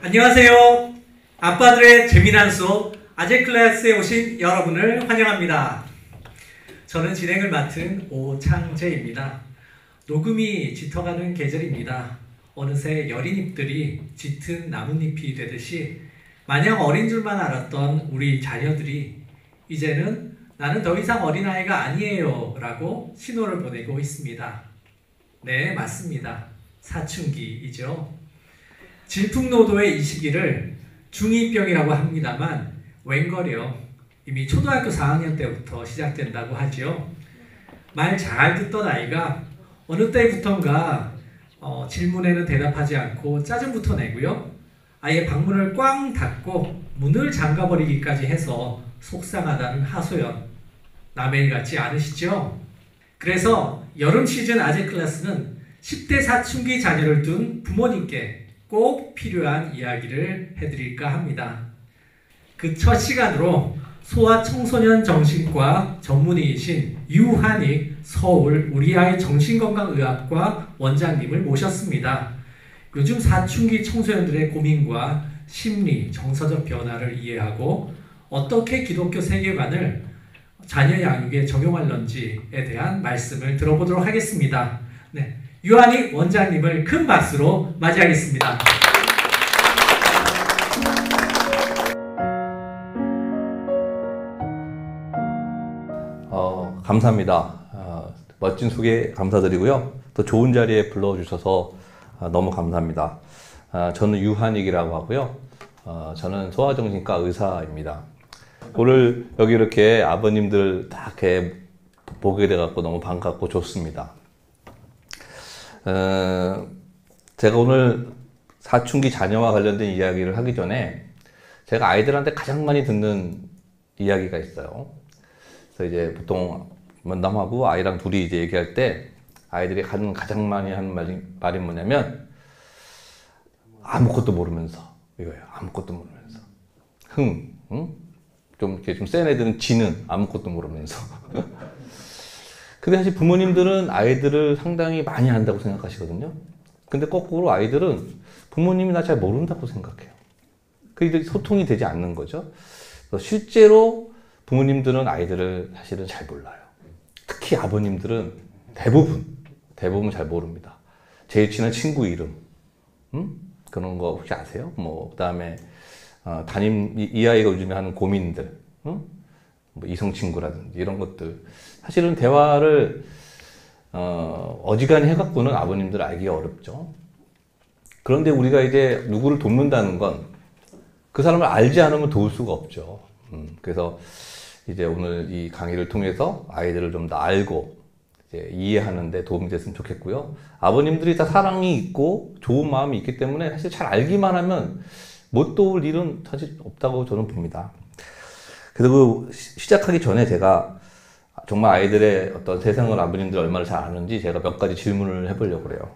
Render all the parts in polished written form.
안녕하세요. 아빠들의 재미난 수업 아재 클래스에 오신 여러분을 환영합니다. 저는 진행을 맡은 오창재입니다. 녹음이 짙어가는 계절입니다. 어느새 여린 잎들이 짙은 나뭇잎이 되듯이 마냥 어린 줄만 알았던 우리 자녀들이 이제는 나는 더 이상 어린아이가 아니에요 라고 신호를 보내고 있습니다. 네, 맞습니다. 사춘기이죠. 질풍노도의 이 시기를 중2병이라고 합니다만 웬걸요, 이미 초등학교 4학년 때부터 시작된다고 하지요. 말 잘 듣던 아이가 어느 때부턴가 질문에는 대답하지 않고 짜증부터 내고요. 아예 방문을 꽝 닫고 문을 잠가버리기까지 해서 속상하다는 하소연, 남의 일 같지 않으시죠? 그래서 여름 시즌 아재 클래스는 10대 사춘기 자녀를 둔 부모님께 꼭 필요한 이야기를 해드릴까 합니다. 그 첫 시간으로 소아청소년 정신과 전문의이신 유한익 서울 우리아이 정신건강의학과 원장님을 모셨습니다. 요즘 사춘기 청소년들의 고민과 심리, 정서적 변화를 이해하고 어떻게 기독교 세계관을 자녀 양육에 적용할런지에 대한 말씀을 들어보도록 하겠습니다. 네, 유한익 원장님을 큰 박수로 맞이하겠습니다. 감사합니다. 멋진 소개 감사드리고요. 또 좋은 자리에 불러주셔서 너무 감사합니다. 저는 유한익이라고 하고요. 저는 소아정신과 의사입니다. 오늘 여기 이렇게 아버님들 다 이렇게 보게 돼갖고 너무 반갑고 좋습니다. 제가 오늘 사춘기 자녀와 관련된 이야기를 하기 전에 제가 아이들한테 가장 많이 듣는 이야기가 있어요. 그래서 이제 보통 면담하고 아이랑 둘이 이제 얘기할 때 아이들이 가장 많이 하는 말이 뭐냐면 아무것도 모르면서, 이거예요. 아무것도 모르면서. 응? 좀 이렇게 좀 센 애들은 지는 아무것도 모르면서. 근데 사실 부모님들은 아이들을 상당히 많이 안다고 생각하시거든요. 근데 거꾸로 아이들은 부모님이 나 잘 모른다고 생각해요. 그게 소통이 되지 않는 거죠. 실제로 부모님들은 아이들을 사실은 잘 몰라요. 특히 아버님들은 대부분 잘 모릅니다. 제일 친한 친구 이름, 그런 거 혹시 아세요? 뭐 그다음에 이 아이가 요즘에 하는 고민들, 뭐 이성 친구라든지 이런 것들. 사실은 대화를 어지간히 해갖고는 아버님들 알기가 어렵죠. 그런데 우리가 이제 누구를 돕는다는 건 그 사람을 알지 않으면 도울 수가 없죠. 그래서 이제 오늘 이 강의를 통해서 아이들을 좀 더 알고 이제 이해하는 데 도움이 됐으면 좋겠고요. 아버님들이 다 사랑이 있고 좋은 마음이 있기 때문에 사실 잘 알기만 하면 못 도울 일은 사실 없다고 저는 봅니다. 그래서 그 시작하기 전에 제가 정말 아이들의 어떤 세상을 아버님들 얼마나 잘 아는지 제가 몇 가지 질문을 해보려고 그래요.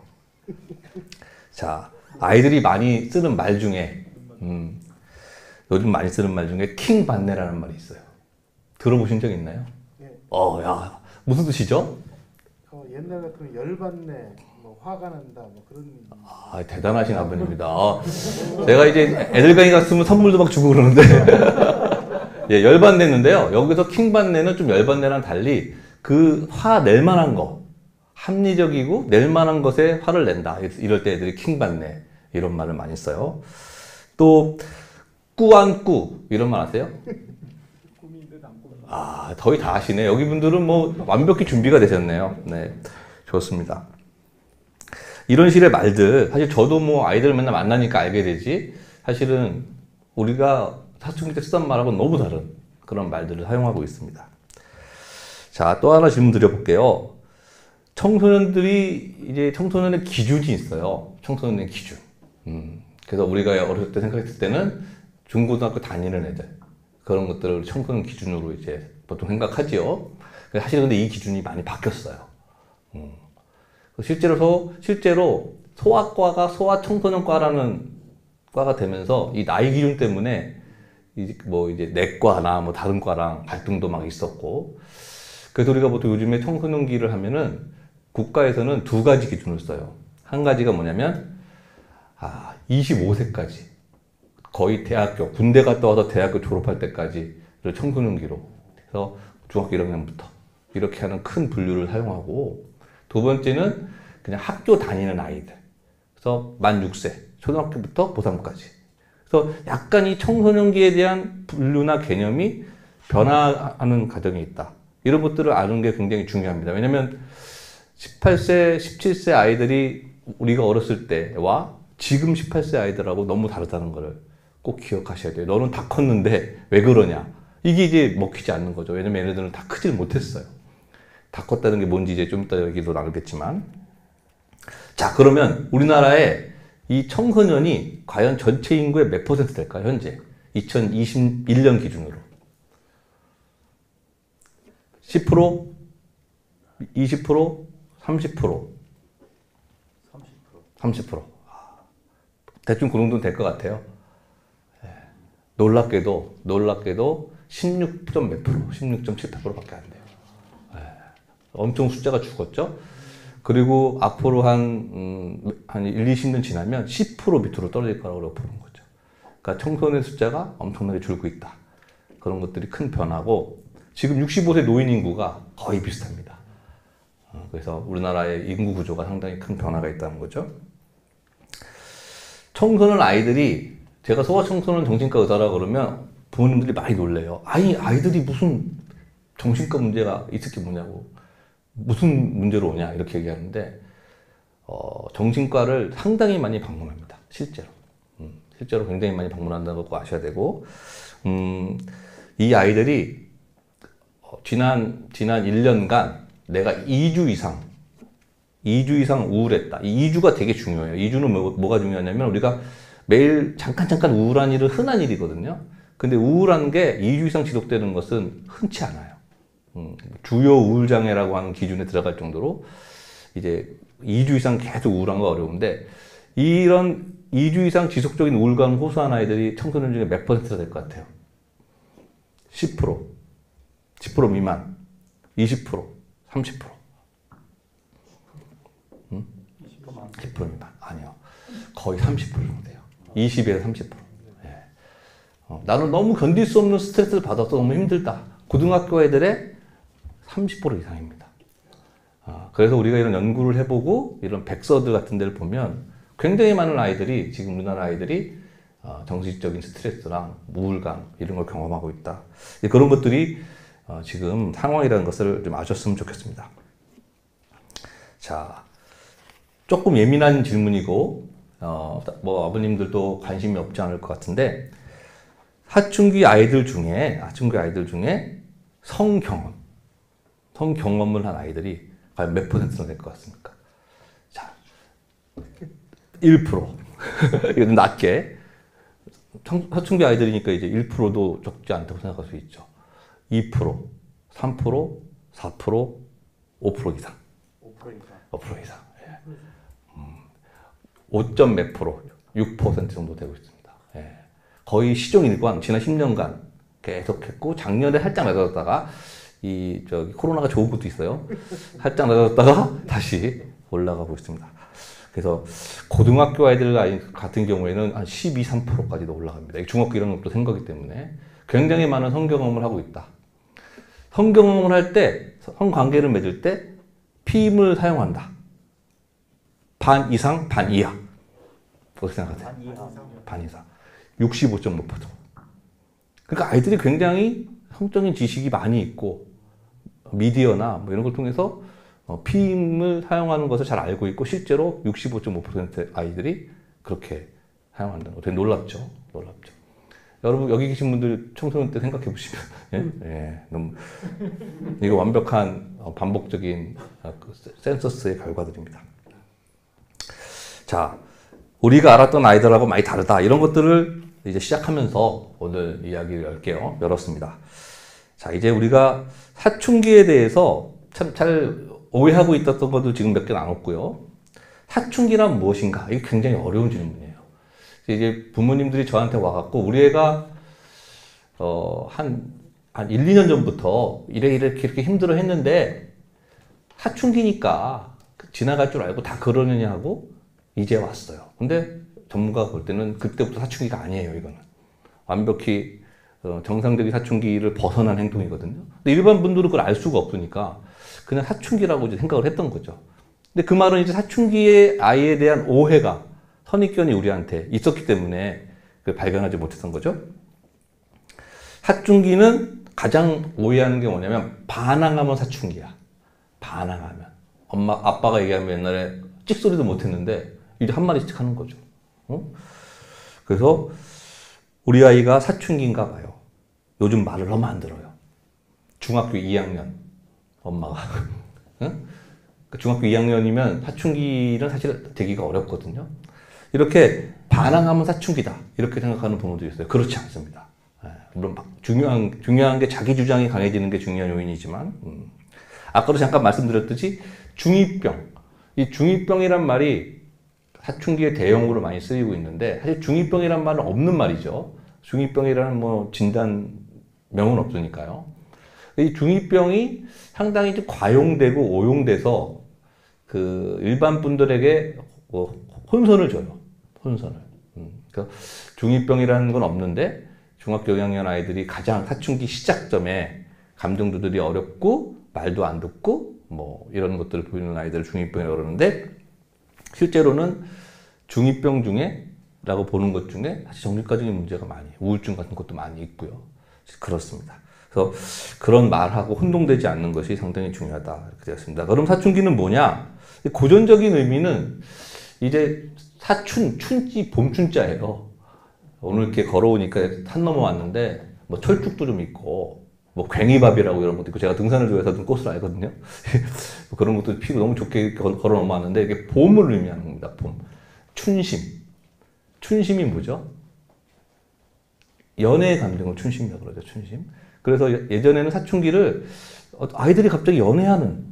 자, 아이들이 많이 쓰는 말 중에 요즘 많이 쓰는 말 중에 킹받네라는 말이 있어요. 들어보신 적 있나요? 네. 야, 무슨 뜻이죠? 옛날 같으면 열받네, 뭐 화가 난다, 뭐 그런. 대단하신 아버님입니다. 제가 이제 애들 강의 갔으면 선물도 막 주고 그러는데 예, 열받냈는데요. 여기서 킹받네는 좀 열받네랑 달리 그 화 낼 만한 거, 합리적이고 낼 만한 것에 화를 낸다. 이럴 때 애들이 킹받네 이런 말을 많이 써요. 또 꾸안꾸 이런 말 아세요? 거의 다 아시네. 여기 분들은 뭐 완벽히 준비가 되셨네요. 네, 좋습니다. 이런 식의 말들, 사실 저도 뭐 아이들 맨날 만나니까 알게 되지, 사실은 우리가 사춘기 때 쓰던 말하고 너무 다른 그런 말들을 사용하고 있습니다. 자, 또 하나 질문 드려볼게요. 청소년의 기준이 있어요. 청소년의 기준. 그래서 우리가 어렸을 때 생각했을 때는 중고등학교 다니는 애들, 그런 것들을 청소년 기준으로 이제 보통 생각하지요. 사실 근데 이 기준이 많이 바뀌었어요. 실제로 소아과가 소아청소년과라는 과가 되면서 이 나이 기준 때문에 이제 내과나 뭐 다른 과랑 갈등도 막 있었고, 그래서 우리가 보통 요즘에 청소년기를 하면은 국가에서는 두 가지 기준을 써요. 한 가지가 뭐냐면 25세까지 거의 대학교, 군대 갔다 와서 대학교 졸업할 때까지를 청소년기로 해서 중학교 1학년부터 이렇게 하는 큰 분류를 사용하고, 두 번째는 그냥 학교 다니는 아이들. 그래서 만 6세, 초등학교부터 고3까지. 그래서 약간 이 청소년기에 대한 분류나 개념이 변화하는 과정이 있다. 이런 것들을 아는 게 굉장히 중요합니다. 왜냐면 18세, 17세 아이들이 우리가 어렸을 때와 지금 18세 아이들하고 너무 다르다는 것을 꼭 기억하셔야 돼요. 너는 다 컸는데 왜 그러냐. 이게 이제 먹히지 않는 거죠. 왜냐면 얘네들은 다 크질 못했어요. 다 컸다는 게 뭔지 이제 좀 이따 얘기도 나누겠지만. 자, 그러면 우리나라의 이 청소년이 과연 전체 인구의 몇 퍼센트 될까요? 현재 2021년 기준으로 10%? 20%? 30%? 30%. 대충 그 정도는 될 것 같아요. 놀랍게도 16점 몇 프로, 16.78%밖에 안 돼요. 엄청 숫자가 죽었죠. 그리고 앞으로 한 1, 20년 지나면 10% 밑으로 떨어질 거라고 보는 거죠. 그러니까 청소년 숫자가 엄청나게 줄고 있다. 그런 것들이 큰 변화고, 지금 65세 노인 인구가 거의 비슷합니다. 그래서 우리나라의 인구 구조가 상당히 큰 변화가 있다는 거죠. 청소년 아이들이, 제가 소아청소년 정신과 의사라 그러면 부모님들이 많이 놀래요. 아이들이 무슨 정신과 문제가 있을 게 뭐냐고. 무슨 문제로 오냐 이렇게 얘기하는데, 정신과를 상당히 많이 방문합니다. 실제로. 실제로 굉장히 많이 방문한다는 거 아셔야 되고, 이 아이들이 지난 1년간 내가 2주 이상 우울했다. 이 2주가 되게 중요해요. 2주는 뭐가 중요하냐면, 우리가 매일 잠깐 우울한 일은 흔한 일이거든요. 근데 우울한 게 2주 이상 지속되는 것은 흔치 않아요. 주요 우울장애라고 하는 기준에 들어갈 정도로 이제 2주 이상 계속 우울한 거 어려운데, 이런 2주 이상 지속적인 우울감을 호소한 아이들이 청소년 중에 몇 퍼센트가 될 것 같아요? 10%, 10% 미만, 20%, 30%. 10% 미만. 아니요. 거의 30% 정도 돼요. 20에서 30%. 예. 나는 너무 견딜 수 없는 스트레스를 받아서 너무 힘들다. 고등학교 애들의 30% 이상입니다. 그래서 우리가 이런 연구를 해보고 이런 백서들 같은 데를 보면 굉장히 많은 아이들이, 지금 우리나라 아이들이 정신적인 스트레스랑 우울감 이런 걸 경험하고 있다. 그런 것들이 지금 상황이라는 것을 좀 아셨으면 좋겠습니다. 자, 조금 예민한 질문이고 뭐 아버님들도 관심이 없지 않을 것 같은데, 사춘기 아이들 중에 성경험을 한 아이들이 과연 몇 퍼센트나 될 것 같습니까? 자, 1%. 이건 낮게. 사춘기 아이들이니까 이제 1%도 적지 않다고 생각할 수 있죠. 2%, 3%, 4%, 5% 이상. 5% 이상. 5점 몇 프로, 6% 정도 되고 있습니다. 예. 거의 시종일관, 지난 10년간 계속했고, 작년에 살짝 낮아졌다가, 코로나가 좋은 것도 있어요. 살짝 낮아졌다가 다시 올라가고 있습니다. 그래서 고등학교 아이들 같은 경우에는 한 12, 13%까지도 올라갑니다. 중학교 이런 것도 생각이기 때문에 굉장히 많은 성경험을 하고 있다. 성경험을 할 때, 성관계를 맺을 때 피임을 사용한다. 반 이상, 반 이하. 어떻게 생각하세요? 반 이상. 65.5%. 그러니까 아이들이 굉장히 성적인 지식이 많이 있고, 미디어나 뭐 이런 걸 통해서 피임을 사용하는 것을 잘 알고 있고, 실제로 65.5% 아이들이 그렇게 사용한다는 거. 되게 놀랍죠? 놀랍죠. 여러분, 여기 계신 분들 청소년 때 생각해 보시면, 예, 너무, 이거 완벽한 반복적인 센서스의 결과들입니다. 자, 우리가 알았던 아이들하고 많이 다르다. 이런 것들을 이제 시작하면서 오늘 이야기를 열었습니다. 자, 이제 우리가 사춘기에 대해서 참 잘 오해하고 있었던 것도 지금 몇 개 나눴고요. 사춘기란 무엇인가? 이게 굉장히 어려운 질문이에요. 이제 부모님들이 저한테 와갖고, 우리 애가, 한 1, 2년 전부터 이렇게 힘들어 했는데, 사춘기니까 지나갈 줄 알고 다 그러느냐 하고, 이제 왔어요. 근데 전문가가 볼 때는 그때부터 사춘기가 아니에요. 이거는 완벽히 정상적인 사춘기를 벗어난 행동이거든요. 근데 일반 분들은 그걸 알 수가 없으니까 그냥 사춘기라고 이제 생각을 했던 거죠. 근데 그 말은 이제 사춘기의 아이에 대한 오해가, 선입견이 우리한테 있었기 때문에 그걸 발견하지 못했던 거죠. 사춘기는 가장 오해하는 게 뭐냐면 반항하면 사춘기야. 반항하면. 아빠가 얘기하면 옛날에 찍소리도 못했는데 이제 한마디씩 하는 거죠. 그래서 우리 아이가 사춘기인가 봐요. 요즘 말을 너무 안 들어요. 중학교 2학년 엄마가 응? 중학교 2학년이면 사춘기는 사실 되기가 어렵거든요. 이렇게 반항하면 사춘기다 이렇게 생각하는 부모도 있어요. 그렇지 않습니다. 물론 중요한 게 자기 주장이 강해지는 게 중요한 요인이지만 아까도 잠깐 말씀드렸듯이 중2병, 이 중2병이란 말이 사춘기의 대형으로 많이 쓰이고 있는데 사실 중2병이란 말은 없는 말이죠. 중2병이라는 뭐 진단명은 없으니까요. 이 중2병이 상당히 좀 과용되고 오용돼서 그 일반 분들에게 혼선을 줘요. 혼선을. 그러니까 중2병이라는 건 없는데 중학교 2학년 아이들이 가장 사춘기 시작점에 감정 조절이 어렵고 말도 안 듣고 뭐 이런 것들을 보이는 아이들을 중2병이라고 그러는데 실제로는 중2병 중에 라고 보는 것 중에 사실 정신과적인 문제가 많이 우울증 같은 것도 많이 있고요. 그렇습니다. 그래서 그런 말하고 혼동되지 않는 것이 상당히 중요하다 이렇게 되었습니다. 그럼 사춘기는 뭐냐? 고전적인 의미는 이제 춘지 봄춘자예요. 오늘 이렇게 걸어오니까 산 넘어왔는데 뭐 철쭉도 좀 있고 뭐 괭이밥이라고 이런 것도 있고 제가 등산을 좋아해서 좀 꽃을 알거든요. 그런 것도 피고 너무 좋게 걸어 넘어왔는데 이게 봄을 의미하는 겁니다. 봄. 춘심. 춘심이 뭐죠? 연애의 감정을 춘심이라고 그러죠. 춘심. 그래서 예전에는 사춘기를 아이들이 갑자기 연애하는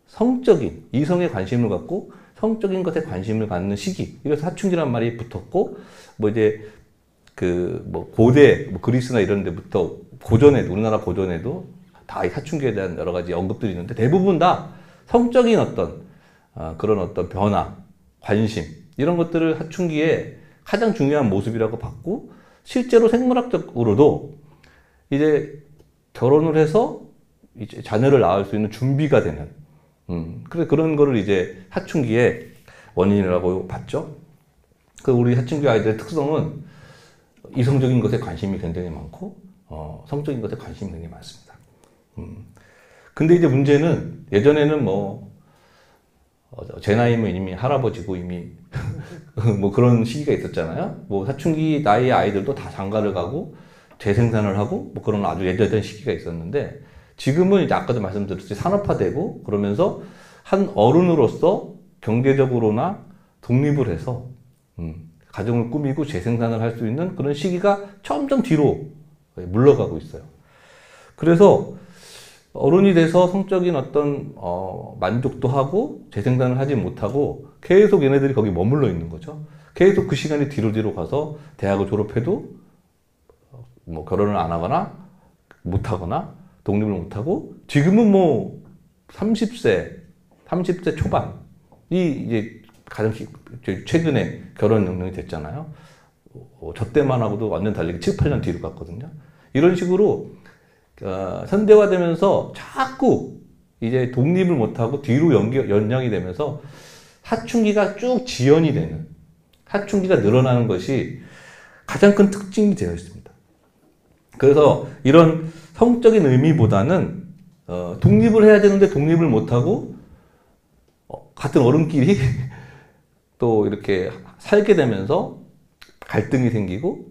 성적인 이성에 관심을 갖고 성적인 것에 관심을 갖는 시기. 이래서 사춘기란 말이 붙었고 뭐 이제 그 뭐 고대 뭐 그리스나 이런 데부터 고전에도 우리나라 고전에도 다 이 사춘기에 대한 여러 가지 언급들이 있는데 대부분 다 성적인 어떤 그런 어떤 변화, 관심 이런 것들을 사춘기에 가장 중요한 모습이라고 봤고 실제로 생물학적으로도 이제 결혼을 해서 이제 자녀를 낳을 수 있는 준비가 되는 그래 그런 거를 이제 사춘기의 원인이라고 봤죠. 그 우리 사춘기 아이들의 특성은 이성적인 것에 관심이 굉장히 많고 성적인 것에 관심이 굉장히 많습니다. 근데 이제 문제는 예전에는 뭐 제 나이면 이미 할아버지고 이미 뭐 그런 시기가 있었잖아요. 뭐 사춘기 나이의 아이들도 다 장가를 가고 재생산을 하고 뭐 그런 아주 예전 시기가 있었는데 지금은 이제 아까도 말씀드렸듯이 산업화되고 그러면서 한 어른으로서 경제적으로나 독립을 해서 가정을 꾸미고 재생산을 할 수 있는 그런 시기가 점점 뒤로 물러가고 있어요. 그래서 어른이 돼서 성적인 어떤 만족도 하고 재생산을 하지 못하고 계속 얘네들이 거기 머물러 있는 거죠. 계속 그 시간이 뒤로 가서 대학을 졸업해도 뭐 결혼을 안 하거나 못하거나 독립을 못하고 지금은 뭐 30세 초반이 이제 가장 최근에 결혼 연령이 됐잖아요. 저 때만 하고도 완전 달리기 7, 8년 뒤로 갔거든요. 이런 식으로 현대화되면서 자꾸 이제 독립을 못하고 뒤로 연장이 되면서 사춘기가 쭉 지연이 되는 사춘기가 늘어나는 것이 가장 큰 특징이 되어 있습니다. 그래서 이런 성적인 의미보다는 독립을 해야 되는데 독립을 못하고 같은 어른끼리 또 이렇게 살게 되면서 갈등이 생기고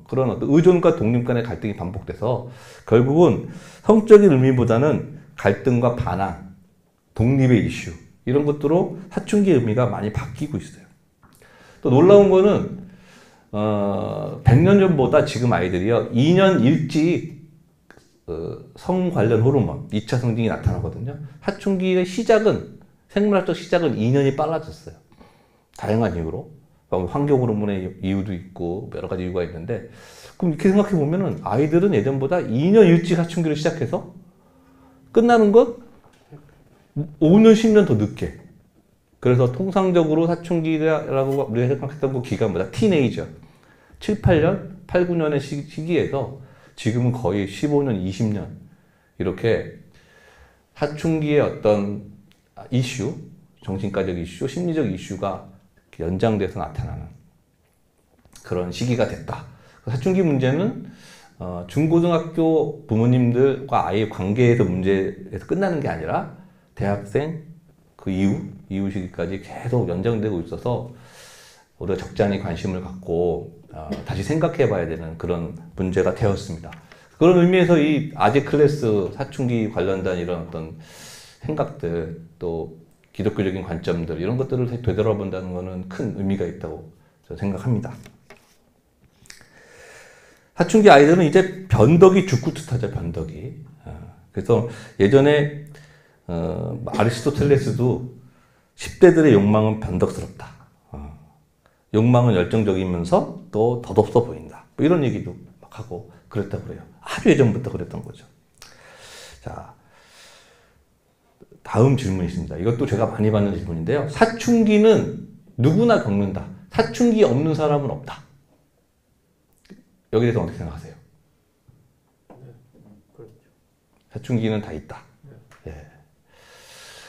그런 어떤 의존과 독립 간의 갈등이 반복돼서 결국은 성적인 의미보다는 갈등과 반항, 독립의 이슈 이런 것들로 사춘기의 의미가 많이 바뀌고 있어요. 또 놀라운 거는 100년 전보다 지금 아이들이요 2년 일찍 성 관련 호르몬 2차 성징이 나타나거든요. 사춘기의 시작은 생물학적 시작은 2년이 빨라졌어요. 다양한 이유로. 환경 호르몬의 이유도 있고 여러 가지 이유가 있는데 그럼 이렇게 생각해 보면은 아이들은 예전보다 2년 일찍 사춘기를 시작해서 끝나는 건 5년 10년 더 늦게 그래서 통상적으로 사춘기라고 우리가 생각했던 그 기간보다 티네이저 7, 8년, 8, 9년의 시기에서 지금은 거의 15년, 20년 이렇게 사춘기의 어떤 이슈, 정신과적 이슈, 심리적 이슈가 연장돼서 나타나는 그런 시기가 됐다. 사춘기 문제는 중고등학교 부모님들과 아이의 관계에서 문제에서 끝나는 게 아니라 대학생 그 이후 시기까지 계속 연장되고 있어서 우리가 적잖이 관심을 갖고 다시 생각해 봐야 되는 그런 문제가 되었습니다. 그런 의미에서 이 아재 클래스 사춘기 관련된 이런 어떤 생각들 또 기독교적인 관점들 이런 것들을 되돌아본다는 것은 큰 의미가 있다고 저는 생각합니다. 사춘기 아이들은 이제 변덕이 죽고 뜻하죠. 변덕이. 그래서 예전에 아리스토텔레스도 10대들의 욕망은 변덕스럽다. 욕망은 열정적이면서 또 덧없어 보인다. 뭐 이런 얘기도 막 하고 그랬다고 그래요. 아주 예전부터 그랬던 거죠. 자, 다음 질문이 있습니다. 이것도 제가 많이 받는 질문인데요. 사춘기는 누구나 겪는다. 사춘기 없는 사람은 없다. 여기에 대해서 어떻게 생각하세요? 그렇죠. 사춘기는 다 있다. 예.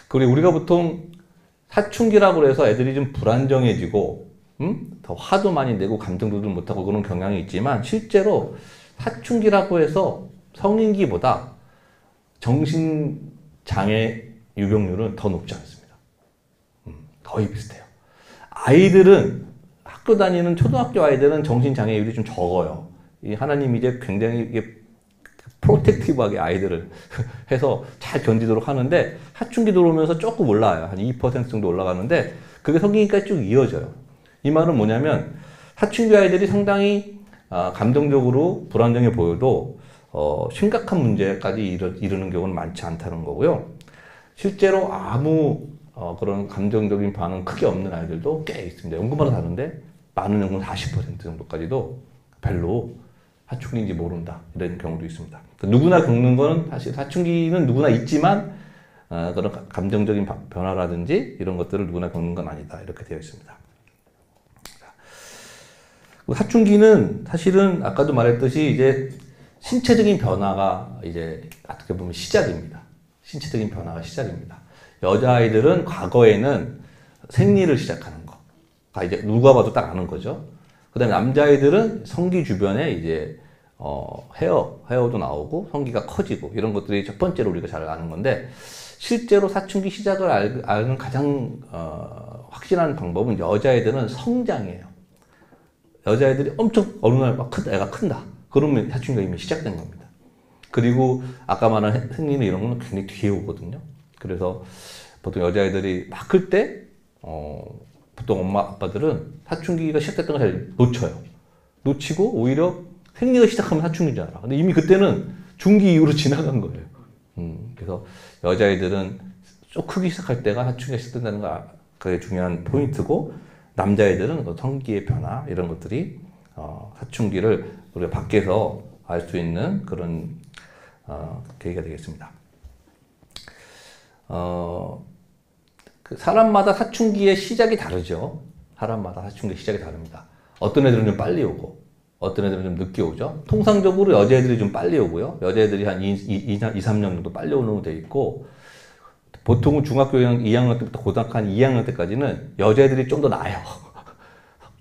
그리고 우리가 보통 사춘기라고 해서 애들이 좀 불안정해지고, 더 화도 많이 내고 감정 조절 못하고 그런 경향이 있지만 실제로 사춘기라고 해서 성인기보다 정신장애 유병률은 더 높지 않습니다. 거의 비슷해요. 아이들은 학교 다니는 초등학교 아이들은 정신장애율이 좀 적어요. 이 하나님이 이제 굉장히 이게 프로텍티브하게 아이들을 해서 잘 견디도록 하는데 사춘기 들어오면서 조금 올라와요. 한 2% 정도 올라가는데 그게 성인기까지 쭉 이어져요. 이 말은 뭐냐면 사춘기 아이들이 상당히 감정적으로 불안정해 보여도 심각한 문제까지 이르는 경우는 많지 않다는 거고요. 실제로 아무 그런 감정적인 반응 크게 없는 아이들도 꽤 있습니다. 연구마다 다른데 많은 연구는 40% 정도까지도 별로 사춘기인지 모른다 이런 경우도 있습니다. 누구나 겪는 거는 사실 사춘기는 누구나 있지만 그런 감정적인 변화라든지 이런 것들을 누구나 겪는 건 아니다 이렇게 되어 있습니다. 사춘기는 사실은 아까도 말했듯이 이제 신체적인 변화가 이제 어떻게 보면 시작입니다. 신체적인 변화가 시작입니다. 여자아이들은 과거에는 생리를 시작하는 거. 이제 누가 봐도 딱 아는 거죠. 그 다음에 남자아이들은 성기 주변에 이제, 헤어도 나오고 성기가 커지고 이런 것들이 첫 번째로 우리가 잘 아는 건데 실제로 사춘기 시작을 아는 가장, 확실한 방법은 여자애들은 성장이에요. 여자애들이 엄청 어느 날 막 애가 큰다. 그러면 사춘기가 이미 시작된 겁니다. 그리고 아까 말한 생리는 이런 거는 굉장히 뒤에 오거든요. 그래서 보통 여자애들이 막 클 때, 보통 엄마, 아빠들은 사춘기가 시작됐던 걸 잘 놓쳐요. 놓치고 오히려 생리가 시작하면 사춘기인 줄 알아. 근데 이미 그때는 중기 이후로 지나간 거예요. 그래서 여자애들은 좀 크기 시작할 때가 사춘기가 시작된다는 거 그게 중요한 포인트고 남자애들은 그 성기의 변화 이런 것들이 사춘기를 우리가 밖에서 알 수 있는 그런 계기가 되겠습니다. 그 사람마다 사춘기의 시작이 다르죠. 사람마다 사춘기의 시작이 다릅니다. 어떤 애들은 좀 빨리 오고 어떤 애들은 좀 늦게 오죠. 통상적으로 여자애들이 좀 빨리 오고요. 여자애들이 한 2, 3년 정도 빨리 오는 거 돼 있고 보통은 중학교 2학년 때부터 고등학교 한 2학년 때까지는 여자애들이 좀 더 나아요.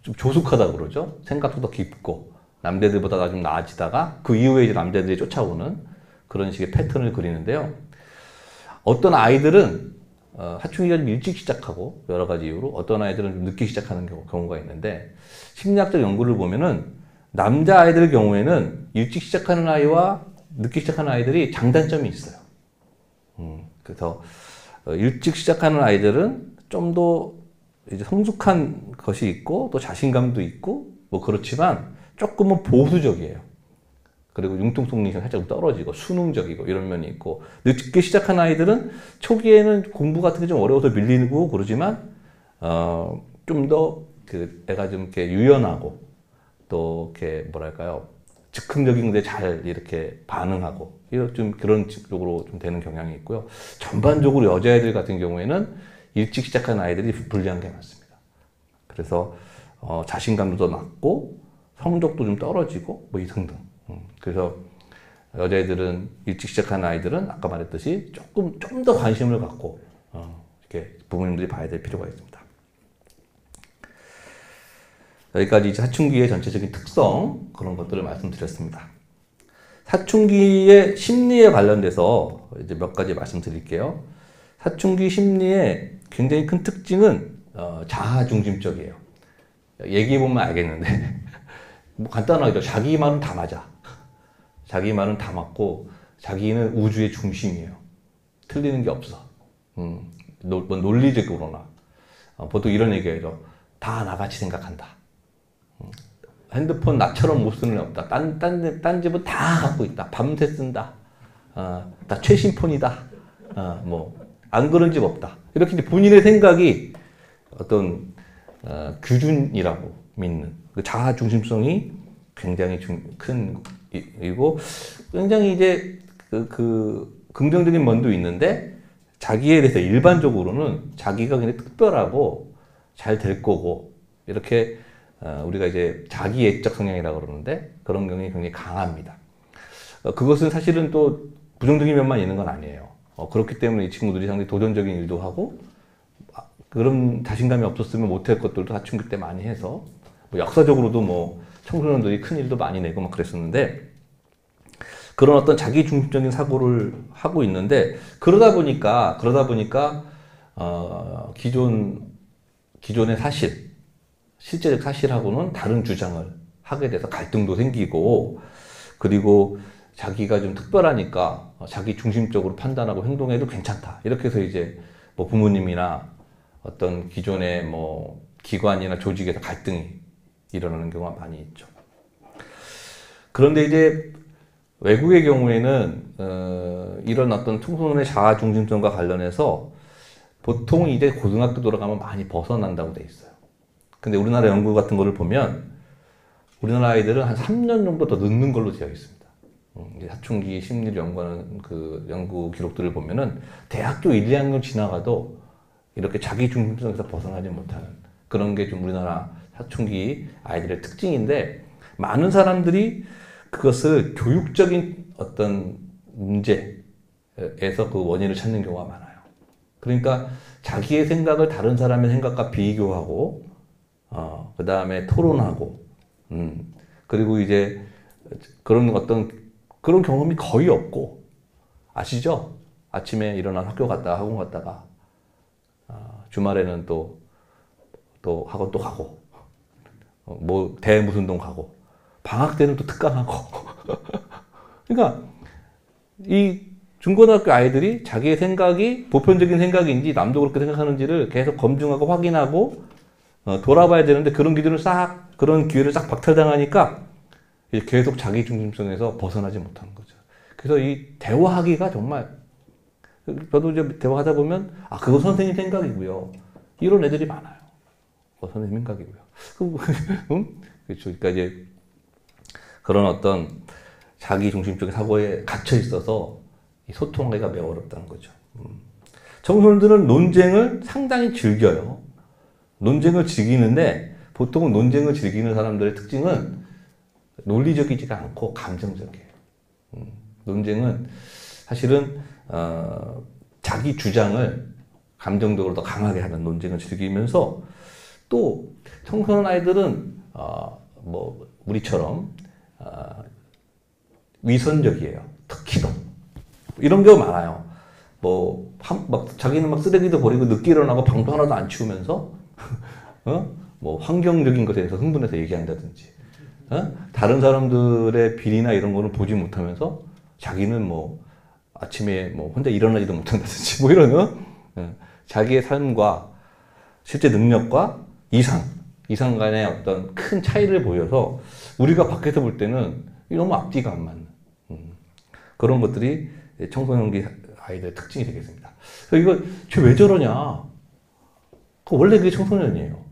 좀 조숙하다 그러죠. 생각도 더 깊고 남자들보다 좀 나아지다가 그 이후에 이제 남자들이 쫓아오는 그런 식의 패턴을 그리는데요. 어떤 아이들은 사춘기가 좀 일찍 시작하고 여러 가지 이유로 어떤 아이들은 좀 늦게 시작하는 경우가 있는데 심리학적 연구를 보면은 남자 아이들 경우에는 일찍 시작하는 아이와 늦게 시작하는 아이들이 장단점이 있어요. 그래서 일찍 시작하는 아이들은 좀 더 이제 성숙한 것이 있고 또 자신감도 있고 뭐 그렇지만 조금은 보수적이에요. 그리고 융통성이 살짝 떨어지고 수능적이고 이런 면이 있고 늦게 시작한 아이들은 초기에는 공부 같은 게 좀 어려워서 밀리고 그러지만 좀 더 그 애가 좀 이렇게 유연하고 또 이렇게 뭐랄까요 즉흥적인 데 잘 이렇게 반응하고 이런 좀 그런 쪽으로 좀 되는 경향이 있고요. 전반적으로 여자애들 같은 경우에는 일찍 시작하는 아이들이 불리한 게 많습니다. 그래서 자신감도 더 낮고 성적도 좀 떨어지고 뭐 이 등등. 그래서 여자애들은 일찍 시작하는 아이들은 아까 말했듯이 좀 더 관심을 갖고 이렇게 부모님들이 봐야 될 필요가 있습니다. 여기까지 이제 사춘기의 전체적인 특성 그런 것들을 말씀드렸습니다. 사춘기의 심리에 관련돼서 이제 몇 가지 말씀드릴게요. 사춘기 심리의 굉장히 큰 특징은 자아중심적이에요. 얘기해보면 알겠는데 뭐 간단하죠. 자기 말은 다 맞아. 자기 말은 다 맞고 자기는 우주의 중심이에요. 틀리는 게 없어. 논리적으로나 보통 이런 얘기해요. 다 나같이 생각한다. 핸드폰 나처럼 못 쓰는 애 없다. 딴 집은 다 갖고 있다. 밤새 쓴다. 다 최신 폰이다. 뭐 안 그런 집 없다. 이렇게 이제 본인의 생각이 어떤 규준이라고 믿는 그 자아 중심성이 굉장히 큰 이고 굉장히 이제 그 긍정적인 면도 있는데 자기에 대해서 일반적으로는 자기가 굉장히 특별하고 잘 될 거고 이렇게 우리가 이제 자기애적 성향이라고 그러는데 그런 경향이 굉장히 강합니다. 그것은 사실은 또 부정적인 면만 있는 건 아니에요. 그렇기 때문에 이 친구들이 상당히 도전적인 일도 하고 그런 자신감이 없었으면 못할 것들도 사춘기 때 많이 해서 뭐 역사적으로도 뭐 청소년들이 큰 일도 많이 내고 막 그랬었는데 그런 어떤 자기 중심적인 사고를 하고 있는데 그러다 보니까 기존의 실제적 사실하고는 다른 주장을 하게 돼서 갈등도 생기고 그리고 자기가 좀 특별하니까 자기 중심적으로 판단하고 행동해도 괜찮다. 이렇게 해서 이제 뭐 부모님이나 어떤 기존의 뭐 기관이나 조직에서 갈등이 일어나는 경우가 많이 있죠. 그런데 이제 외국의 경우에는 이런 어떤 청소년의 자아 중심성과 관련해서 보통 이제 고등학교 들어가면 많이 벗어난다고 돼 있어요. 근데 우리나라 연구 같은 거를 보면 우리나라 아이들은 한 3년 정도 더 늦는 걸로 되어 있습니다. 사춘기 심리를 연구하는 그 연구 기록들을 보면은 대학교 1, 2학년 지나가도 이렇게 자기 중심성에서 벗어나지 못하는 그런 게 좀 우리나라 사춘기 아이들의 특징인데 많은 사람들이 그것을 교육적인 어떤 문제에서 그 원인을 찾는 경우가 많아요. 그러니까 자기의 생각을 다른 사람의 생각과 비교하고 그 다음에 토론하고 그리고 이제 그런 경험이 거의 없고 아시죠? 아침에 일어나 학교 갔다가 학원 갔다가 주말에는 또 학원 또 가고 뭐 대무슨동 가고 방학 때는 또 특강하고 그러니까 이 중고등학교 아이들이 자기의 생각이 보편적인 생각인지 남도 그렇게 생각하는지를 계속 검증하고 확인하고 돌아봐야 되는데 그런 그런 기회를 싹 박탈당하니까 계속 자기 중심성에서 벗어나지 못하는 거죠. 그래서 이 대화하기가 정말 저도 이제 대화하다 보면 그거 선생님 생각이고요. 이런 애들이 많아요. 선생님 생각이고요. 그렇죠. 그러니까 이제 그런 어떤 자기 중심적인 사고에 갇혀 있어서 소통하기가 매우 어렵다는 거죠. 청소년들은 논쟁을 상당히 즐겨요. 논쟁을 즐기는데 보통은 논쟁을 즐기는 사람들의 특징은 논리적이지가 않고 감정적이에요. 논쟁은 사실은 자기 주장을 감정적으로 더 강하게 하는 논쟁을 즐기면서 또 청소년 아이들은 뭐 우리처럼 위선적이에요. 특히 더 이런 경우 많아요. 막 자기는 막 쓰레기도 버리고 늦게 일어나고 방도 하나도 안 치우면서 뭐 환경적인 것에 대해서 흥분해서 얘기한다든지 다른 사람들의 비리나 이런 거는 보지 못하면서 자기는 뭐 아침에 뭐 혼자 일어나지도 못한다든지 뭐 이런 자기의 삶과 실제 능력과 이상 간의 어떤 큰 차이를 보여서 우리가 밖에서 볼 때는 너무 앞뒤가 안 맞는 그런 것들이 청소년기 아이들의 특징이 되겠습니다. 그래서 이거 쟤 왜 저러냐? 원래 그게 청소년이에요.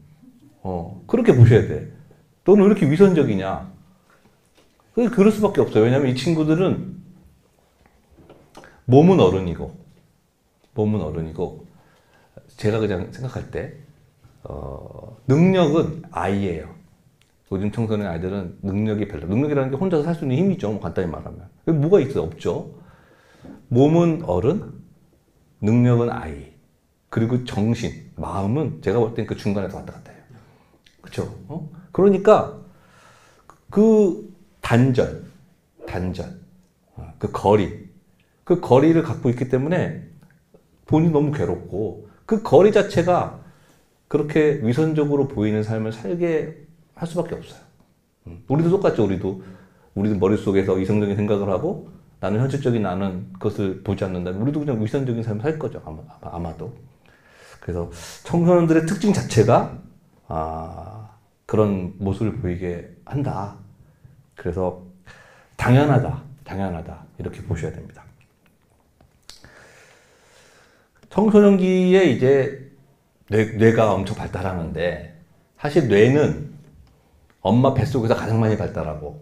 그렇게 보셔야 돼. 너는 왜 이렇게 위선적이냐? 그럴 수밖에 없어요. 왜냐하면 이 친구들은 몸은 어른이고 제가 그냥 생각할 때 능력은 아이예요. 요즘 청소년 아이들은 능력이 별로. 능력이라는 게 혼자서 살 수 있는 힘이죠. 뭐 간단히 말하면. 뭐가 있어요? 없죠. 몸은 어른, 능력은 아이. 그리고 정신, 마음은 제가 볼 땐 그 중간에서 왔다 갔다 해요. 그렇죠? 그러니까 그 단절, 그 거리를 갖고 있기 때문에 본인이 너무 괴롭고 그 거리 자체가 그렇게 위선적으로 보이는 삶을 살게 할 수밖에 없어요. 우리도 똑같죠. 우리도 머릿속에서 이성적인 생각을 하고 나는 현실적인 나는 그것을 보지 않는다면 우리도 그냥 위선적인 삶을 살 거죠. 아마도. 그래서 청소년들의 특징 자체가 그런 모습을 보이게 한다. 그래서 당연하다 이렇게 보셔야 됩니다. 청소년기에 이제 뇌가 엄청 발달하는데 사실 뇌는 엄마 뱃속에서 가장 많이 발달하고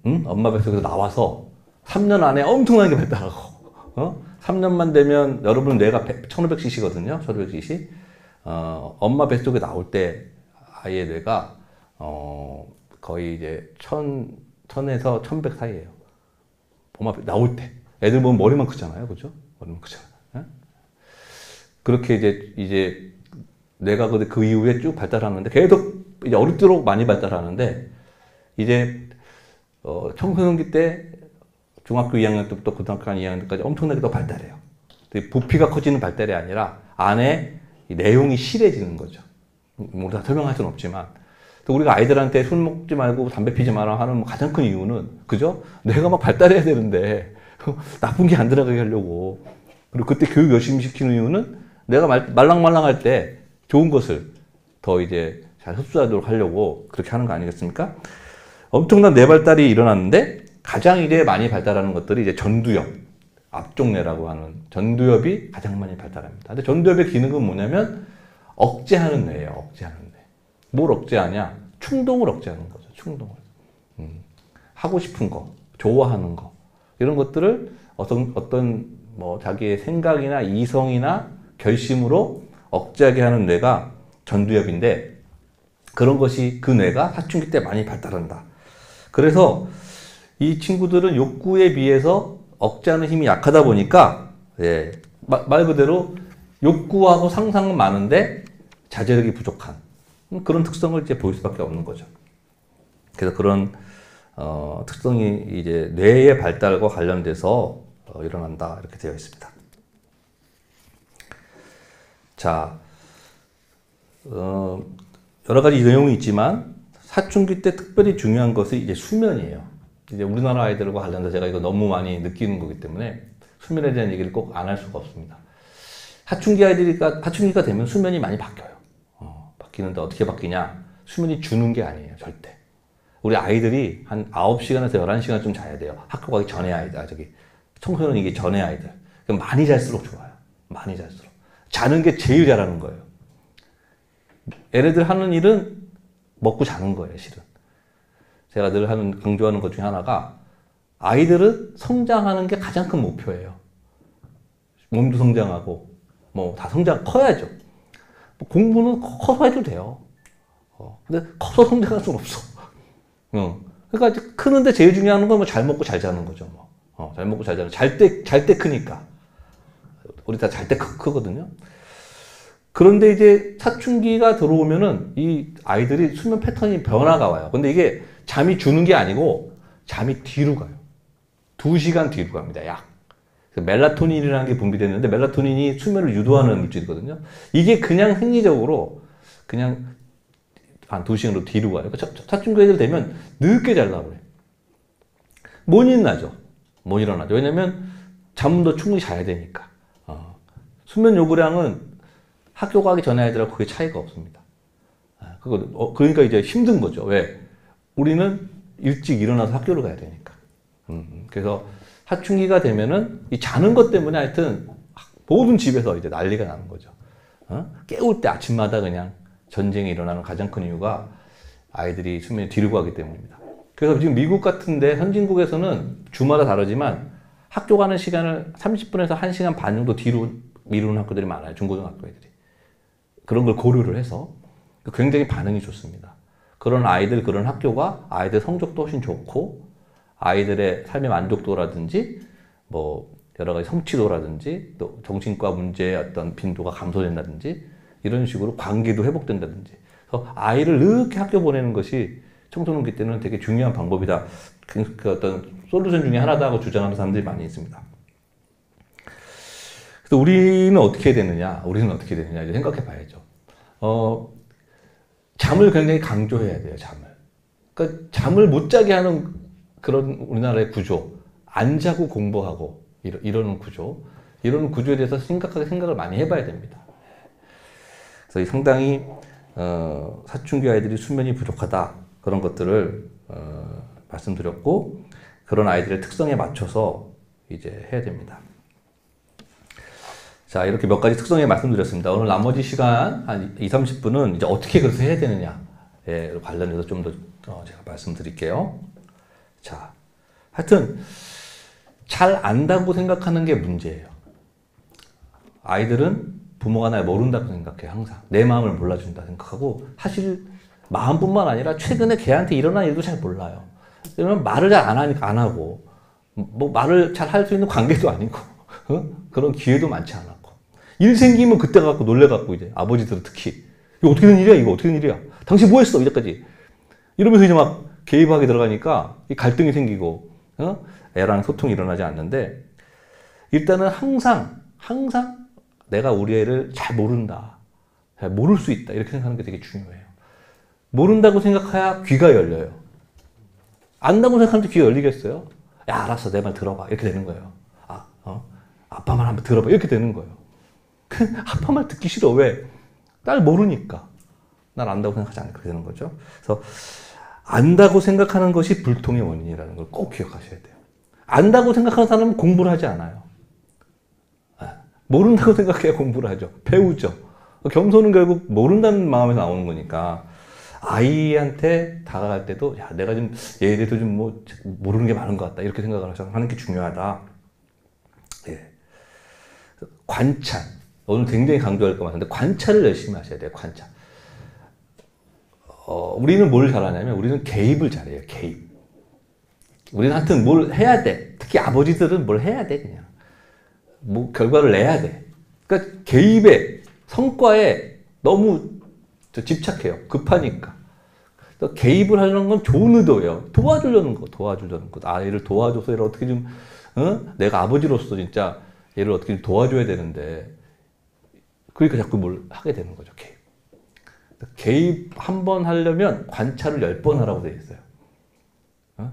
엄마 뱃속에서 나와서 3년 안에 엄청나게 발달하고 3년만 되면 여러분 뇌가 1500cc거든요. 1500cc. 엄마 뱃속에 나올 때 아이의 뇌가 거의 이제 1000에서 1100 사이예요. 엄마 나올 때. 애들 보면 머리만 크잖아요. 그죠? 머리만 크잖아요. 그렇게 이제 뇌가 그 이후에 쭉 발달하는데 계속 이제 어릴수록 많이 발달하는데 이제 청소년기 때 중학교 2학년 때부터 고등학교 한 2학년 때까지 엄청나게 더 발달해요. 부피가 커지는 발달이 아니라 안에 내용이 실해지는 거죠. 뭐 다 설명할 수는 없지만 또 우리가 아이들한테 술 먹지 말고 담배 피지 마라 하는 가장 큰 이유는 그죠? 뇌가 막 발달해야 되는데 나쁜 게 안 들어가게 하려고. 그리고 그때 교육 열심히 시키는 이유는 내가 말랑말랑할 때 좋은 것을 더 이제 잘 흡수하도록 하려고 그렇게 하는 거 아니겠습니까? 엄청난 뇌 발달이 일어났는데 가장 이제 많이 발달하는 것들이 이제 전두엽, 앞쪽뇌라고 하는 전두엽이 가장 많이 발달합니다. 근데 전두엽의 기능은 뭐냐면 억제하는 뇌예요. 억제하는 뇌. 뭘 억제하냐? 충동을 억제하는 거죠. 충동을. 하고 싶은 거, 좋아하는 거 이런 것들을 어떤 뭐 자기의 생각이나 이성이나 결심으로 억제하게 하는 뇌가 전두엽인데 그런 것이 그 뇌가 사춘기 때 많이 발달한다. 그래서 이 친구들은 욕구에 비해서 억제하는 힘이 약하다 보니까 말 그대로 욕구하고 상상은 많은데 자제력이 부족한 그런 특성을 이제 보일 수밖에 없는 거죠. 그래서 그런 특성이 이제 뇌의 발달과 관련돼서 일어난다 이렇게 되어 있습니다. 자, 여러 가지 내용이 있지만 사춘기 때 특별히 중요한 것이 이제 수면이에요. 이제 우리나라 아이들과 관련해서 제가 이거 너무 많이 느끼는 거기 때문에 수면에 대한 얘기를 꼭 안 할 수가 없습니다. 사춘기가 되면 수면이 많이 바뀌어요. 바뀌는데 어떻게 바뀌냐? 수면이 주는 게 아니에요, 절대. 우리 아이들이 한 9시간에서 11시간 좀 자야 돼요. 학교 가기 전에 아이들, 청소년이기 전에 아이들. 그럼 많이 잘수록 좋아요. 많이 잘수록. 자는 게 제일 잘하는 거예요. 얘네들 하는 일은 먹고 자는 거예요, 실은. 제가 늘 강조하는 것 중에 하나가 아이들은 성장하는 게 가장 큰 목표예요. 몸도 성장하고, 뭐 다 커야죠. 공부는 커서 해도 돼요. 근데 커서 성장할 수는 없어. 그러니까 이제 크는데 제일 중요한 건 뭐 잘 먹고 잘 자는 거죠. 잘 먹고 잘 자는. 잘 때 크니까. 우리 다 잘 때 크거든요. 그런데 이제 사춘기가 들어오면은 이 아이들이 수면 패턴이 변화가 와요. 근데 이게 잠이 주는 게 아니고 잠이 뒤로 가요. 2시간 뒤로 갑니다. 약. 멜라토닌이라는 게 분비되는데 멜라토닌이 수면을 유도하는 물질이거든요. 이게 그냥 생리적으로 그냥 한 2시간으로 뒤로 가요. 그러니까 사춘기 애들 되면 늦게 자려고 그래요. 못 일어나죠. 왜냐면 잠도 충분히 자야 되니까. 수면 요구량은 학교 가기 전에 아이들하고 그게 차이가 없습니다. 그러니까 이제 힘든 거죠. 왜? 우리는 일찍 일어나서 학교를 가야 되니까. 그래서 사춘기가 되면은 이 자는 것 때문에 하여튼 모든 집에서 이제 난리가 나는 거죠. 깨울 때 아침마다 그냥 전쟁이 일어나는 가장 큰 이유가 아이들이 수면이 뒤로 가기 때문입니다. 그래서 지금 미국 같은데 선진국에서는 주마다 다르지만 학교 가는 시간을 30분에서 1시간 반 정도 뒤로 미루는 학교들이 많아요. 중고등학교 애들이. 그런 걸 고려를 해서 굉장히 반응이 좋습니다. 그런 아이들, 그런 학교가 아이들 성적도 훨씬 좋고 아이들의 삶의 만족도라든지 뭐 여러 가지 성취도라든지 또 정신과 문제의 어떤 빈도가 감소된다든지 이런 식으로 관계도 회복된다든지 그래서 아이를 늦게 학교 보내는 것이 청소년기 때는 되게 중요한 방법이다. 그 어떤 솔루션 중에 하나다고 주장하는 사람들이 많이 있습니다. 그래서 우리는 어떻게 해야 되느냐? 이제 생각해 봐야죠. 잠을 굉장히 강조해야 돼요, 잠을. 그러니까 잠을 못 자게 하는 그런 우리나라의 구조, 안 자고 공부하고 이러는 구조, 이런 구조에 대해서 심각하게 생각을 많이 해봐야 됩니다. 그래서 상당히 사춘기 아이들이 수면이 부족하다 그런 것들을 말씀드렸고 그런 아이들의 특성에 맞춰서 이제 해야 됩니다. 자, 이렇게 몇 가지 특성에 말씀드렸습니다. 오늘 나머지 시간 한 20-30분은 이제 어떻게 그래서 해야 되느냐에 관련해서 좀 더 제가 말씀드릴게요. 자, 하여튼 잘 안다고 생각하는 게 문제예요. 아이들은 부모가 날 모른다고 생각해요. 항상 내 마음을 몰라준다 생각하고 사실 마음뿐만 아니라 최근에 걔한테 일어난 일도 잘 몰라요. 왜냐면 말을 잘 안 하고 뭐 말을 잘 할 수 있는 관계도 아니고 그런 기회도 많지 않았고 일 생기면 그때 갖고 놀래갖고 이제 아버지들은 특히 이거 어떻게 된 일이야? 이거 어떻게 된 일이야? 당신 뭐 했어? 이제까지 이러면서 이제 막 개입하게 들어가니까 갈등이 생기고 애랑 소통이 일어나지 않는데 일단은 항상 내가 우리 애를 잘 모른다. 잘 모를 수 있다. 이렇게 생각하는 게 되게 중요해요. 모른다고 생각해야 귀가 열려요. 안다고 생각하는데 귀가 열리겠어요? 야, 알았어. 내 말 들어봐. 이렇게 되는 거예요. 아빠 말 한번 들어봐. 이렇게 되는 거예요. 아빠 말 듣기 싫어. 왜? 날 모르니까. 날 안다고 생각하지 않으니까 그렇게 되는 거죠. 그래서 안다고 생각하는 것이 불통의 원인이라는 걸 꼭 기억하셔야 돼요. 안다고 생각하는 사람은 공부를 하지 않아요. 모른다고 생각해야 공부를 하죠. 배우죠. 겸손은 결국 모른다는 마음에서 나오는 거니까 아이한테 다가갈 때도 야, 내가 좀 얘에 대해서 좀 뭐 모르는 게 많은 것 같다. 이렇게 생각을 하는 게 중요하다. 예. 관찰. 오늘 굉장히 강조할 것 같은데 관찰을 열심히 하셔야 돼요. 관찰. 우리는 뭘 잘하냐면 우리는 개입을 잘해요. 개입. 우리는 하여튼 뭘 해야 돼. 특히 아버지들은 뭘 해야 돼. 그냥. 뭐 결과를 내야 돼. 그러니까 개입에 성과에 너무 집착해요. 급하니까. 그러니까 개입을 하려는 건 좋은 의도예요. 도와주려는 거. 아이를 도와줘서 얘를 어떻게 좀 내가 아버지로서 진짜 얘를 어떻게 좀 도와줘야 되는데 그러니까 자꾸 뭘 하게 되는 거죠. 개입. 개입 한 번 하려면 관찰을 10번 하라고 되어 있어요.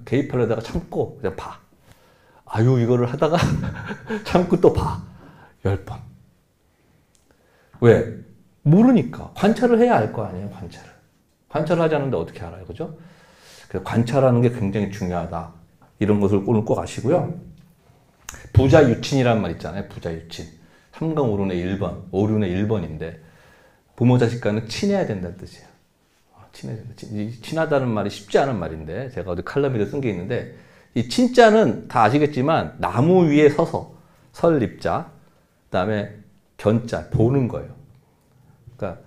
개입하려다가 참고 그냥 봐. 아유 이거를 하다가 참고 또 봐. 10번. 왜? 모르니까. 관찰을 해야 알 거 아니에요. 관찰을 하지 않는데 어떻게 알아요. 그죠? 그래서 관찰하는 게 굉장히 중요하다. 이런 것을 오늘 꼭 아시고요. 부자유친이라는 말 있잖아요. 부자유친. 3강 5륜의 1번, 5륜의 1번인데 부모 자식 간은 친해야 된다는 뜻이에요. 친하다는 말이 쉽지 않은 말인데 제가 어디 칼럼에도 쓴 게 있는데 이 친자는 다 아시겠지만 나무 위에 서서 설립자 그다음에 견자 보는 거예요. 그러니까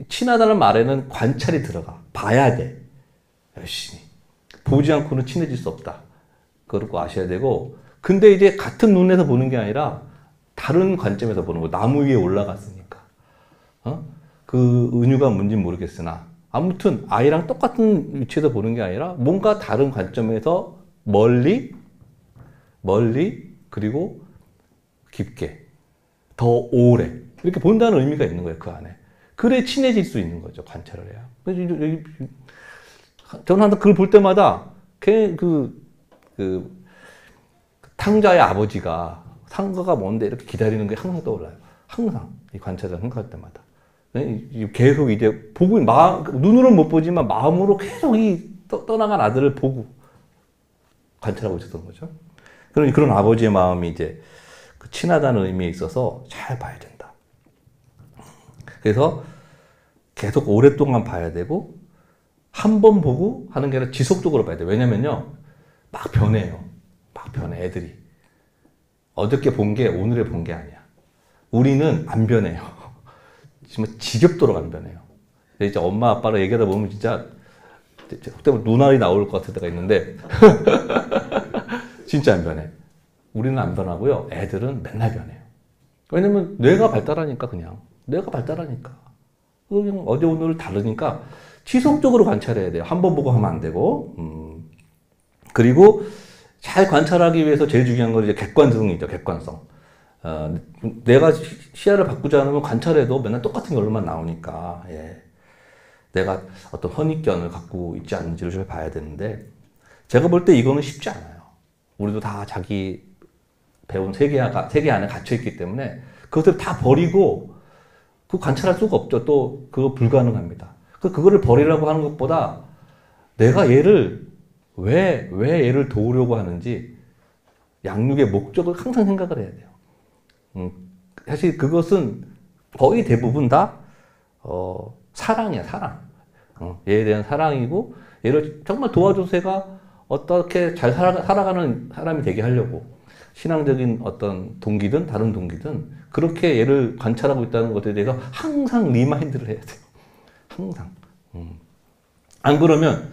친하다는 말에는 관찰이 들어가. 봐야 돼. 열심히. 보지 않고는 친해질 수 없다. 그러고 아셔야 되고 근데 이제 같은 눈에서 보는 게 아니라 다른 관점에서 보는 거. 나무 위에 올라갔으니까. 그 은유가 뭔지는 모르겠으나 아무튼 아이랑 똑같은 위치에서 보는 게 아니라 뭔가 다른 관점에서 멀리 그리고 깊게 더 오래 이렇게 본다는 의미가 있는 거예요. 그 안에. 그래 친해질 수 있는 거죠. 관찰을 해야. 저는 항상 그걸 볼 때마다 탕자의 아버지가 상가가 뭔데 이렇게 기다리는 게 항상 떠올라요. 항상 이 관찰을 생각할 때마다. 계속 이제 보고 눈으로는 못 보지만 마음으로 계속 떠나간 아들을 보고 관찰하고 있었던 거죠. 그런 아버지의 마음이 이제 친하다는 의미에 있어서 잘 봐야 된다. 그래서 계속 오랫동안 봐야 되고 한 번 보고 하는 게 아니라 지속적으로 봐야 돼요. 왜냐면요. 막 변해요. 애들이. 어저께 본 게 오늘에 본 게 아니야. 우리는 안 변해요. 정말 지겹도록 안 변해요. 이제 엄마 아빠랑 얘기하다 보면 진짜 그때부터 눈알이 나올 것 같을 때가 있는데 진짜 안 변해. 우리는 안 변하고요. 애들은 맨날 변해요. 왜냐면 뇌가 발달하니까 그냥. 뇌가 발달하니까. 그냥 어제 오늘 다르니까 지속적으로 관찰해야 돼요. 한 번 보고 하면 안 되고. 그리고 잘 관찰하기 위해서 제일 중요한 건 이제 객관성이죠. 객관성. 내가 시야를 바꾸지 않으면 관찰해도 맨날 똑같은 결론만 나오니까. 예. 내가 어떤 선입견을 갖고 있지 않는지를 좀 봐야 되는데 제가 볼 때 이거는 쉽지 않아요. 우리도 다 자기 배운 세계 안에 갇혀있기 때문에 그것을 다 버리고 그 관찰할 수가 없죠. 또 그거 불가능합니다. 그거를 버리라고 하는 것보다 내가 얘를 왜 얘를 도우려고 하는지 양육의 목적을 항상 생각을 해야 돼요. 사실 그것은 거의 대부분 다 사랑이야, 사랑. 얘에 대한 사랑이고 얘를 정말 도와줘서 얘가 어떻게 잘 살아가는 사람이 되게 하려고 신앙적인 어떤 동기든 다른 동기든 그렇게 얘를 관찰하고 있다는 것에 대해서 항상 리마인드를 해야 돼요. 항상. 안 그러면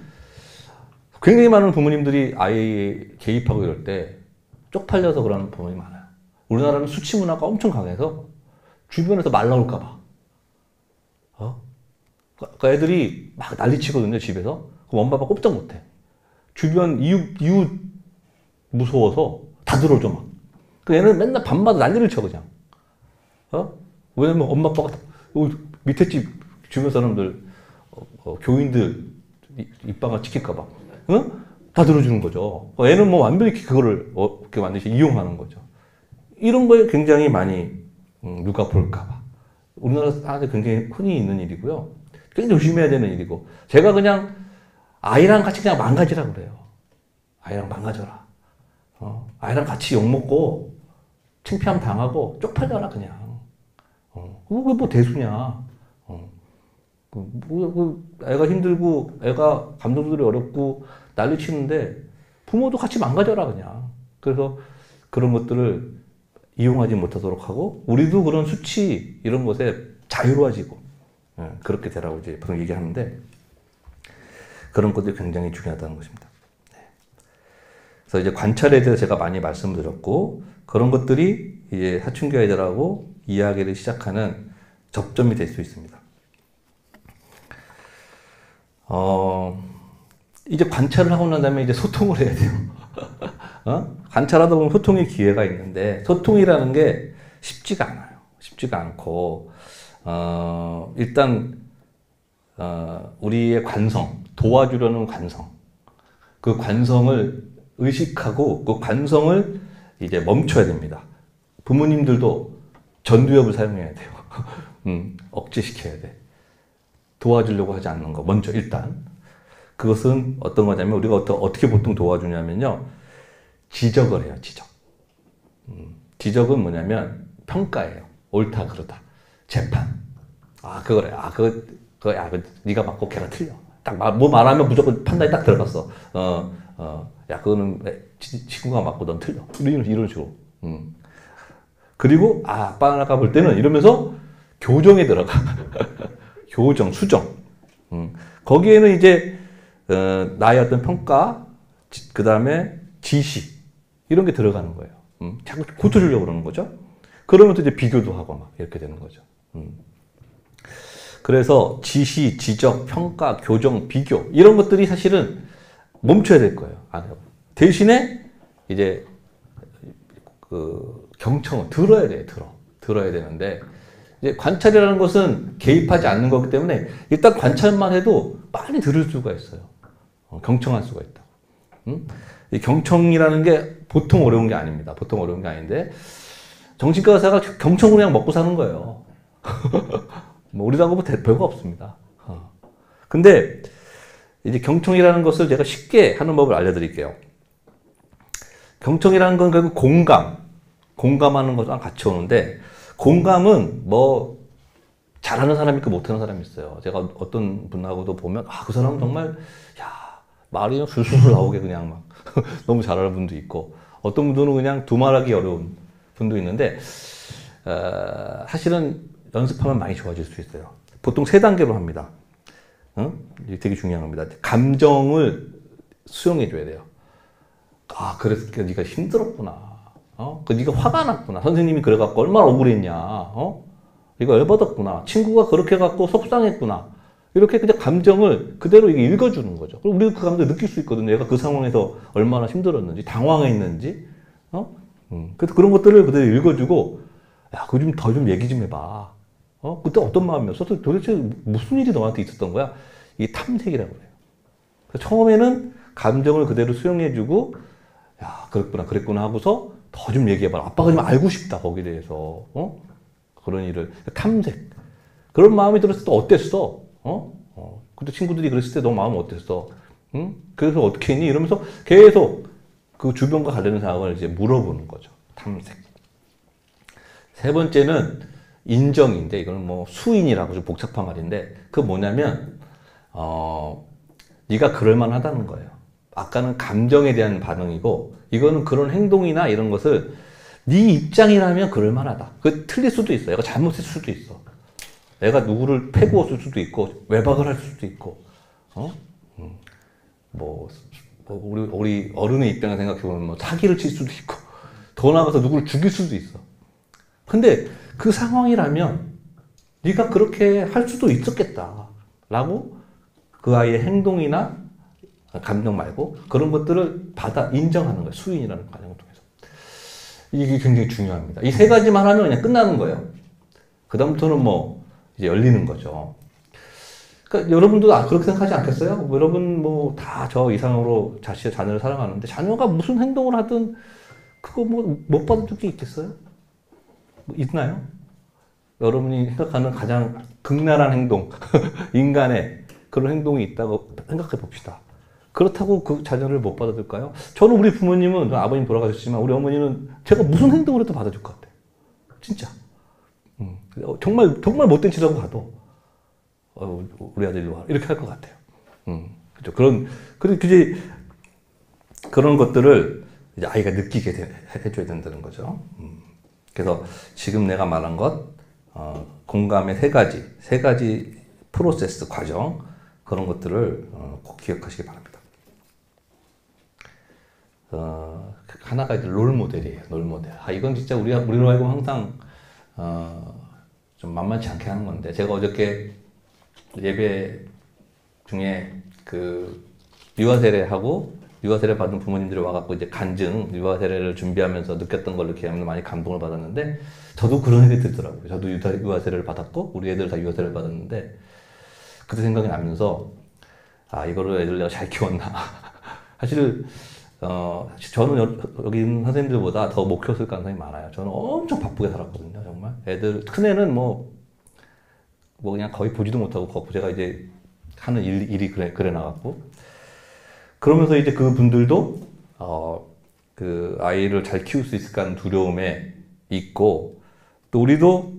굉장히 많은 부모님들이 아이 개입하고 이럴 때 쪽팔려서 그러는 부모님이 많아요. 우리나라는 수치 문화가 엄청 강해서 주변에서 말 나올까 봐. 그러니까 애들이 막 난리치거든요, 집에서. 그럼 엄마 아빠 꼼짝 못해. 주변 이웃 무서워서 다 들어줘, 막. 그 얘는 맨날 밤마다 난리를 쳐, 그냥. 왜냐면 엄마 아빠가 밑에 집 주변 사람들, 교인들 입방아 지킬까봐. 다 들어주는 거죠. 애는 뭐 완벽히 그거를 이렇게 완전히 이용하는 거죠. 이런 거에 굉장히 많이 누가 볼까봐. 우리나라 사람들 굉장히 흔히 있는 일이고요. 굉장히 조심해야 되는 일이고. 제가 그냥 아이랑 같이 그냥 망가지라 그래요. 아이랑 망가져라. 아이랑 같이 욕먹고 창피함 당하고 쪽팔려라 그냥. 그게 뭐 대수냐. 애가 힘들고 애가 감정들이 어렵고 난리치는데 부모도 같이 망가져라 그냥. 그래서 그런 것들을 이용하지 못하도록 하고 우리도 그런 수치 이런 것에 자유로워지고 그렇게 되라고 이제 보통 얘기하는데 그런 것들이 굉장히 중요하다는 것입니다. 그래서 이제 관찰에 대해서 제가 많이 말씀을 드렸고 그런 것들이 이제 사춘기 아이들하고 이야기를 시작하는 접점이 될 수 있습니다. 이제 관찰을 하고 난 다음에 이제 소통을 해야 돼요. 관찰하다 보면 소통의 기회가 있는데 소통이라는 게 쉽지가 않아요. 쉽지가 않고 일단 우리의 관성, 도와주려는 관성, 그 관성을 의식하고 그 관성을 이제 멈춰야 됩니다. 부모님들도 전두엽을 사용해야 돼요. 억제시켜야 돼. 도와주려고 하지 않는 거 먼저 일단 그것은 어떤 거냐면 우리가 어떻게 보통 도와주냐면요 지적을 해요. 지적은 뭐냐면 평가예요. 옳다 그러다 재판 그거래 네가 맞고 걔가 틀려 딱 뭐 말하면 무조건 판단이 딱 들어갔어. 야 그거는 친구가 맞고 넌 틀려 이런 식으로. 그리고 아빠가 볼 때는 이러면서 교정에 들어가. 교정, 수정. 거기에는 이제 나의 어떤 평가, 그 다음에 지시 이런 게 들어가는 거예요. 자꾸 고쳐주려고 그러는 거죠. 그러면 또 이제 비교도 하고 막 이렇게 되는 거죠. 그래서 지시, 지적, 평가, 교정, 비교 이런 것들이 사실은 멈춰야 될 거예요. 대신에 이제 그 경청은 들어야 돼요. 들어야 되는데 이제 관찰이라는 것은 개입하지 않는 거기 때문에 일단 관찰만 해도 많이 들을 수가 있어요. 경청할 수가 있다고. 이 경청이라는 게 보통 어려운 게 아닙니다. 보통 어려운 게 아닌데 정신과 의사가 경청으로 그냥 먹고 사는 거예요. 뭐 우리하고 뭐 별거 없습니다. 근데 이제 경청이라는 것을 제가 쉽게 하는 법을 알려드릴게요. 경청이라는 건 결국 공감하는 것랑 같이 오는데 공감은 뭐 잘하는 사람이 있고 못하는 사람이 있어요. 제가 어떤 분하고도 보면 그 사람은 정말 말이 술술 나오게 그냥 막 너무 잘하는 분도 있고 어떤 분들은 그냥 두말하기 어려운 분도 있는데 사실은 연습하면 많이 좋아질 수 있어요. 보통 3단계로 합니다. 이게 되게 중요한 겁니다. 감정을 수용해 줘야 돼요. 아, 그래서 네가 힘들었구나. 네가 화가 났구나. 선생님이 그래갖고 얼마나 억울했냐. 네가 열받았구나. 친구가 그렇게 해갖고 속상했구나. 이렇게 그냥 감정을 그대로 이게 읽어주는 거죠. 그럼 우리가 그 감정을 느낄 수 있거든요. 얘가 그 상황에서 얼마나 힘들었는지, 당황했는지, 그래서 그런 것들을 그대로 읽어주고, 야, 그거 좀 더 좀 얘기 좀 해봐. 그때 어떤 마음이었어? 도대체 무슨 일이 너한테 있었던 거야? 이게 탐색이라고 그래요. 그래서 처음에는 감정을 그대로 수용해주고, 야, 그랬구나 하고서 더 좀 얘기해봐라. 아빠가 좀 알고 싶다, 거기에 대해서. 그런 일을. 탐색. 그런 마음이 들었을 때 어땠어? 그때 친구들이 그랬을 때 너 마음 어땠어? 응? 그래서 어떻게 했니? 이러면서 계속 그 주변과 관련된 상황을 이제 물어보는 거죠. 탐색. 3번째는 인정인데, 이거는 뭐 수인이라고 좀 복잡한 말인데, 그 뭐냐면, 네가 그럴만하다는 거예요. 아까는 감정에 대한 반응이고, 이거는 그런 행동이나 이런 것을 네 입장이라면 그럴만하다. 그 틀릴 수도 있어. 얘가 잘못했을 수도 있어. 애가 누구를 패구었을 수도 있고, 외박을 할 수도 있고, 우리 어른의 입장을 생각해보면 뭐 사기를 칠 수도 있고, 더 나아가서 누구를 죽일 수도 있어. 근데 그 상황이라면 네가 그렇게 할 수도 있었겠다. 라고 그 아이의 행동이나 감정 말고 그런 것들을 인정하는 거예요. 수인이라는 과정을 통해서. 이게 굉장히 중요합니다. 이 3가지만 하면 그냥 끝나는 거예요. 그 다음부터는 뭐 이제 열리는 거죠. 그러니까 여러분도 그렇게 생각하지 않겠어요? 여러분 다 저 이상으로 자녀를 사랑하는데 자녀가 무슨 행동을 하든 그거 못 받아줄 게 있겠어요? 있나요? 여러분이 생각하는 가장 극랄한 행동, 인간의 그런 행동이 있다고 생각해 봅시다. 그렇다고 그 자녀를 못 받아줄까요? 저는 우리 부모님은, 아버님 돌아가셨지만 우리 어머니는 제가 무슨 행동을 해도 받아줄 것 같아요. 진짜. 정말 못된 짓하고 가도 우리 아들이 와 이렇게 할 것 같아요. 그죠? 그런 것들을 이제 아이가 느끼게 해줘야 된다는 거죠. 그래서 지금 내가 말한 것, 공감의 3가지 프로세스 과정, 그런 것들을 꼭 기억하시기 바랍니다. 하나가 이제 롤 모델이에요. 롤 모델. 이건 진짜 우리로 알고 항상 좀 만만치 않게 하는 건데, 제가 어저께 예배 중에 유아 세례하고 유아 세례 받은 부모님들이 와갖고 이제 간증 유아 세례를 준비하면서 느꼈던 걸 이렇게 하면서 많이 감동을 받았는데, 저도 그런 생각이 들더라고요. 저도 유아 세례를 받았고 우리 애들 다 유아 세례를 받았는데, 그때 생각이 나면서 이거를 애들 내가 잘 키웠나. 사실 저는 여기 있는 선생님들보다 더 못 키웠을 가능성이 많아요. 저는 엄청 바쁘게 살았거든요. 정말 큰 애는 그냥 거의 보지도 못하고 제가 이제 하는 일이 그래 나갔고, 그러면서 이제 그 분들도 그 아이를 잘 키울 수 있을까 하는 두려움에 있고, 또 우리도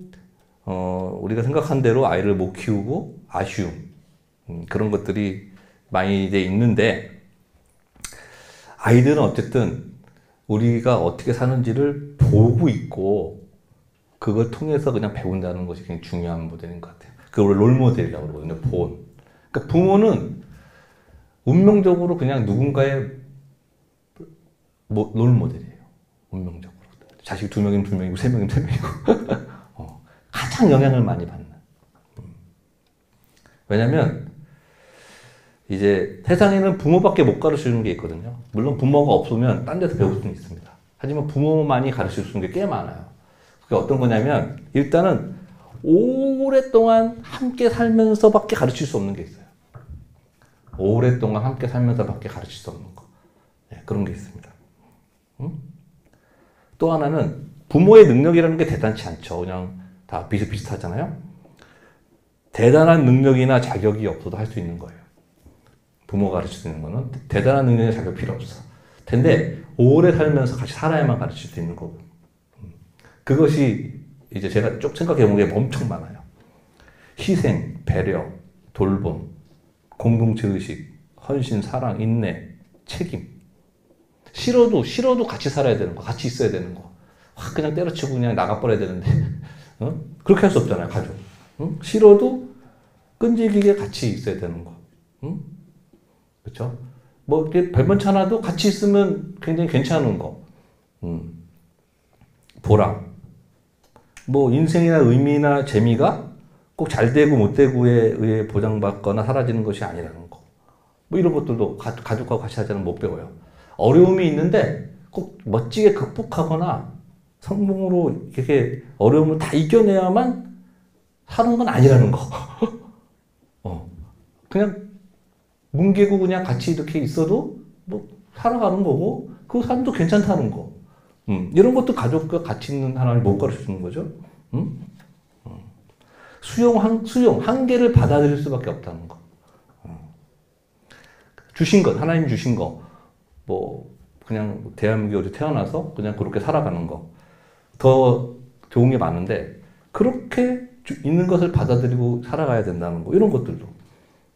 우리가 생각한 대로 아이를 못 키우고 아쉬움, 그런 것들이 많이 이제 있는데, 아이들은 어쨌든 우리가 어떻게 사는지를 보고 있고 그걸 통해서 그냥 배운다는 것이 굉장히 중요한 모델인 것 같아요. 그걸 롤모델이라고 그러거든요. 그러니까 부모는 운명적으로 그냥 누군가의 롤모델이에요. 운명적으로. 자식이 2명이면 2명이고 3명이면 3명이고 가장 영향을 많이 받는. 왜냐면 이제 세상에는 부모밖에 못 가르치는 게 있거든요. 물론 부모가 없으면 딴 데서 배울 수는 있습니다. 하지만 부모만이 가르칠 수 있는 게 꽤 많아요. 그게 어떤 거냐면, 일단은 오랫동안 함께 살면서밖에 가르칠 수 없는 게 있어요. 오랫동안 함께 살면서밖에 가르칠 수 없는 거. 네, 그런 게 있습니다. 또 하나는 부모의 능력이라는 게 대단치 않죠. 그냥 다 비슷비슷하잖아요. 대단한 능력이나 자격이 없어도 할 수 있는 거예요. 부모가 가르칠 수 있는 거는 대단한 능력이나 자격 필요 없어. 근데 오래 살면서 같이 살아야만 가르칠 수 있는 거고. 그것이 이제 제가 쭉 생각해 본 게 엄청 많아요. 희생, 배려, 돌봄, 공동체 의식, 헌신, 사랑, 인내, 책임. 싫어도 같이 살아야 되는 거, 같이 있어야 되는 거. 확 그냥 때려치고 그냥 나가버려야 되는데, 그렇게 할 수 없잖아요, 가족. 응? 싫어도 끈질기게 같이 있어야 되는 거. 응? 그렇죠? 뭐 이렇게 별번치 않아도 같이 있으면 굉장히 괜찮은 거. 보람. 뭐 인생이나 의미나 재미가 꼭 잘 되고 못 되고에 의해 보장받거나 사라지는 것이 아니라는 거. 뭐 이런 것들도 가족하고 같이 하자는 못 배워요. 어려움이 있는데 꼭 멋지게 극복하거나 성공으로 이렇게 어려움을 다 이겨내야만 사는 건 아니라는 거. 그냥 뭉개고 그냥 같이 이렇게 있어도 뭐 살아가는 거고 그 삶도 괜찮다는 거. 이런 것도 가족과 같이 있는 하나님 못 가르쳐 주는 거죠. 수용 한계를 받아들일 수밖에 없다는 거. 주신 것, 하나님 주신 거, 뭐 그냥 대한민국에 태어나서 그냥 그렇게 살아가는 거. 더 좋은 게 많은데 그렇게 있는 것을 받아들이고 살아가야 된다는 거. 이런 것들도.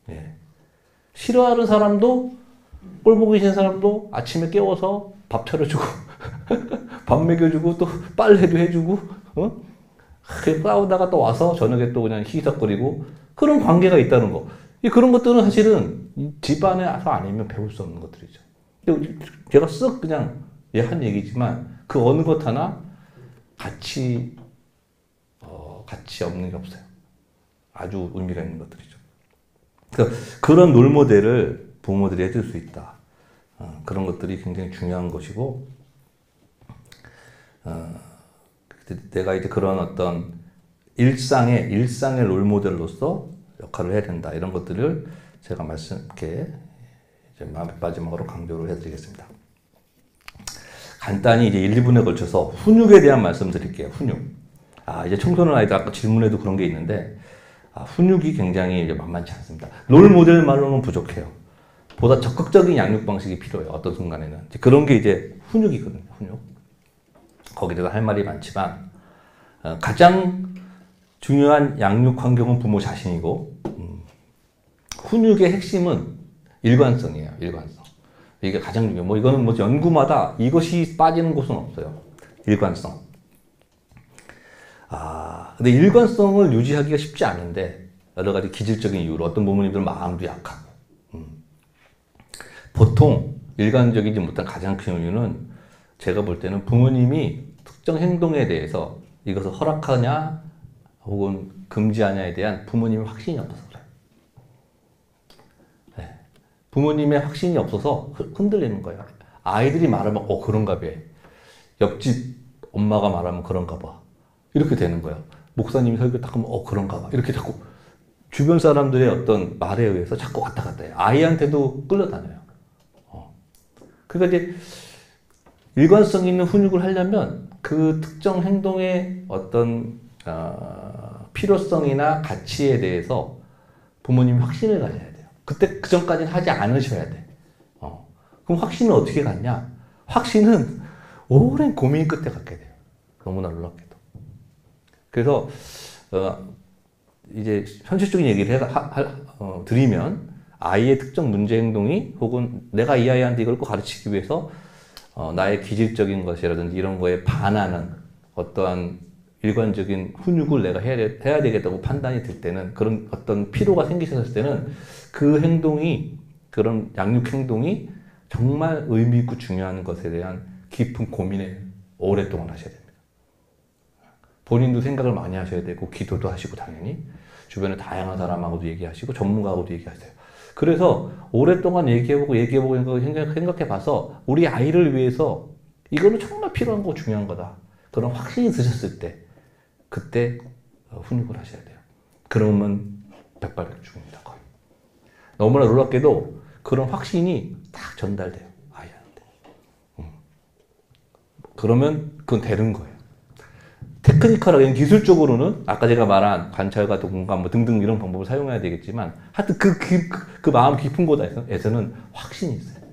예. 싫어하는 사람도 꼴 보기 싫은 사람도 아침에 깨워서 밥 차려주고 밥 먹여주고 또 빨래도 해주고 싸우다가 또 와서 저녁에 또 그냥 희석거리고 그런 관계가 있다는 거. 그런 것들은 사실은 집안에서 아니면 배울 수 없는 것들이죠. 제가 쓱 그냥 한 얘기지만 그 어느 것 하나 같이 없는 게 없어요. 아주 의미가 있는 것들이죠. 그런 롤모델을 부모들이 해줄 수 있다. 그런 것들이 굉장히 중요한 것이고, 내가 이제 그런 어떤 일상의 롤모델로서 역할을 해야 된다. 이런 것들을 제가 이렇게 이제 마지막으로 강조를 해드리겠습니다. 간단히 이제 1, 2분에 걸쳐서 훈육에 대한 말씀 드릴게요. 훈육. 이제 청소년 아이들 아까 질문에도 그런 게 있는데, 훈육이 굉장히 이제 만만치 않습니다. 롤모델만으로는 부족해요. 보다 적극적인 양육 방식이 필요해요. 어떤 순간에는. 그런 게 이제 훈육이거든요. 훈육. 거기에 대해서 할 말이 많지만, 가장 중요한 양육 환경은 부모 자신이고, 훈육의 핵심은 일관성이에요. 일관성. 이게 가장 중요해요. 뭐 이거는 뭐 연구마다 이것이 빠지는 곳은 없어요. 일관성. 근데 일관성을 유지하기가 쉽지 않은데, 여러 가지 기질적인 이유로 어떤 부모님들은 마음도 약하고, 보통 일관적이지 못한 가장 큰 이유는 제가 볼 때는 부모님이 특정 행동에 대해서 이것을 허락하냐 혹은 금지하냐에 대한 부모님의 확신이 없어서 그래요. 네. 부모님의 확신이 없어서 흔들리는 거예요. 아이들이 말하면 그런가 봐. 옆집 엄마가 말하면 그런가 봐. 이렇게 되는 거예요. 목사님이 설교 딱 하면 그런가 봐. 이렇게 자꾸 주변 사람들의 어떤 말에 의해서 자꾸 왔다 갔다 해요. 아이한테도 끌려다녀요. 그러니까 이제 일관성 있는 훈육을 하려면 그 특정 행동의 어떤 필요성이나 가치에 대해서 부모님이 확신을 가져야 돼요. 그때 그 전까지는 하지 않으셔야 돼. 그럼 확신은 어떻게 갖냐? 확신은 오랜 고민 끝에 갖게 돼요. 너무나 놀랍게도. 그래서 이제 현실적인 얘기를 드리면 아이의 특정 문제 행동이 혹은 내가 이 아이한테 이걸 꼭 가르치기 위해서 나의 기질적인 것이라든지 이런 거에 반하는 어떠한 일관적인 훈육을 내가 해야 되겠다고 판단이 들 때는, 그런 어떤 필요가 생기셨을 때는 그 행동이, 그런 양육 행동이 정말 의미 있고 중요한 것에 대한 깊은 고민을 오랫동안 하셔야 됩니다. 본인도 생각을 많이 하셔야 되고 기도도 하시고 당연히 주변에 다양한 사람하고도 얘기하시고 전문가하고도 얘기하세요. 그래서 오랫동안 얘기해보고 생각해봐서 우리 아이를 위해서 이거는 정말 필요한 거고 중요한 거다. 그런 확신이 드셨을 때 그때 훈육을 하셔야 돼요. 그러면 백발백중입니다. 거의. 너무나 놀랍게도 그런 확신이 딱 전달돼요. 아이한테. 그러면 그건 되는 거예요. 테크니컬하게 기술적으로는 아까 제가 말한 관찰과 동감 뭐 등등 이런 방법을 사용해야 되겠지만 하여튼 그 마음 깊은 곳에서는 확신이 있어요.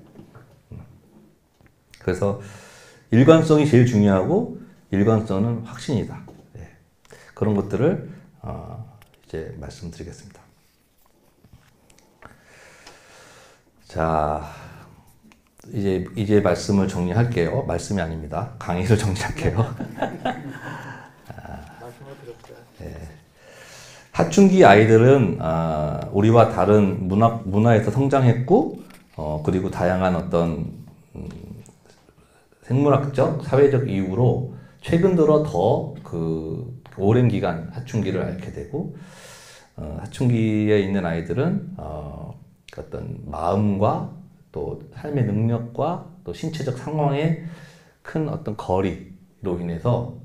그래서 일관성이 제일 중요하고 일관성은 확신이다. 네. 그런 것들을 이제 말씀드리겠습니다. 자, 이제 말씀을 정리할게요. 말씀이 아닙니다. 강의를 정리할게요. 사춘기 아이들은 우리와 다른 문화에서 성장했고, 그리고 다양한 어떤 생물학적, 사회적 이유로 최근 들어 더 그 오랜 기간 사춘기를 앓게 되고, 사춘기에 있는 아이들은 어떤 마음과 또 삶의 능력과 또 신체적 상황의 큰 어떤 거리로 인해서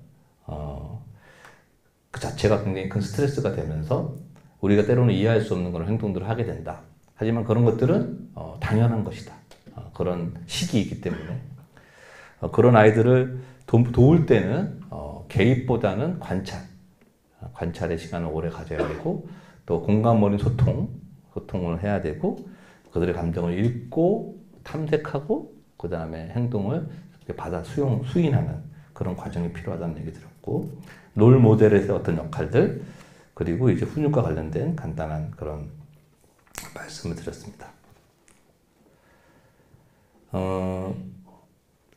그 자체가 굉장히 큰 스트레스가 되면서 우리가 때로는 이해할 수 없는 그런 행동들을 하게 된다. 하지만 그런 것들은 당연한 것이다. 그런 시기이기 때문에 그런 아이들을 도울 때는 개입보다는 관찰의 시간을 오래 가져야 되고 또 공감 어린 소통을 해야 되고 그들의 감정을 읽고 탐색하고 그 다음에 행동을 받아 수인하는 그런 과정이 필요하다는 얘기 들었고 롤 모델에서 어떤 역할들 그리고 이제 훈육과 관련된 간단한 그런 말씀을 드렸습니다.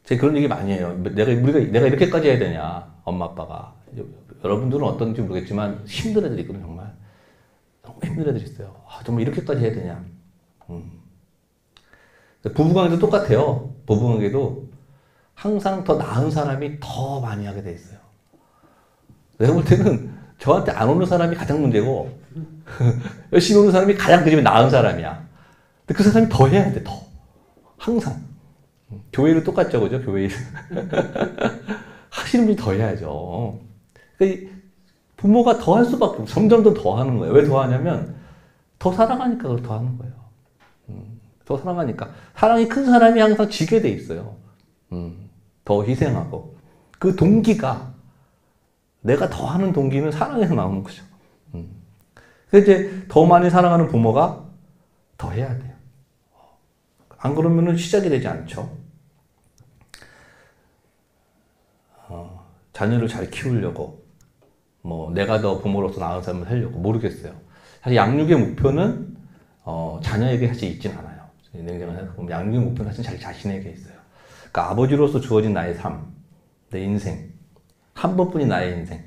제가 그런 얘기 많이 해요. 내가 이렇게까지 해야 되냐, 엄마 아빠가. 여러분들은 어떤지 모르겠지만 힘든 애들이 있거든요, 정말. 너무 힘든 애들이 있어요. 정말 이렇게까지 해야 되냐. 부부관계도 똑같아요. 부부관계도 항상 더 나은 사람이 더 많이 하게 돼 있어요. 내가 볼 때는 저한테 안 오는 사람이 가장 문제고 열심히 오는 사람이 가장 그 집에 나은 사람이야. 근데 그 사람이 더 해야 돼, 더. 항상. 교회도 똑같죠, 그죠? 교회 하시는 분이 더 해야죠. 그러니까 부모가 더 할 수밖에 없어. 점점 더 하는 거예요. 왜 더 하냐면 더 사랑하니까 그걸 더 하는 거예요. 더 사랑하니까. 사랑이 큰 사람이 항상 지게 돼 있어요. 더 희생하고. 그 동기가 내가 더 하는 동기는 사랑에서 나오는 거죠. 그래서 이제 더 많이 사랑하는 부모가 더 해야 돼요. 안 그러면은 시작이 되지 않죠. 자녀를 잘 키우려고 뭐 내가 더 부모로서 나은 삶을 살려고 모르겠어요. 사실 양육의 목표는 자녀에게 사실 있진 않아요. 냉정하게 생각하면 양육의 목표는 사실 자기 자신에게 있어요. 그러니까 아버지로서 주어진 나의 삶, 내 인생, 한 번뿐인 나의 인생.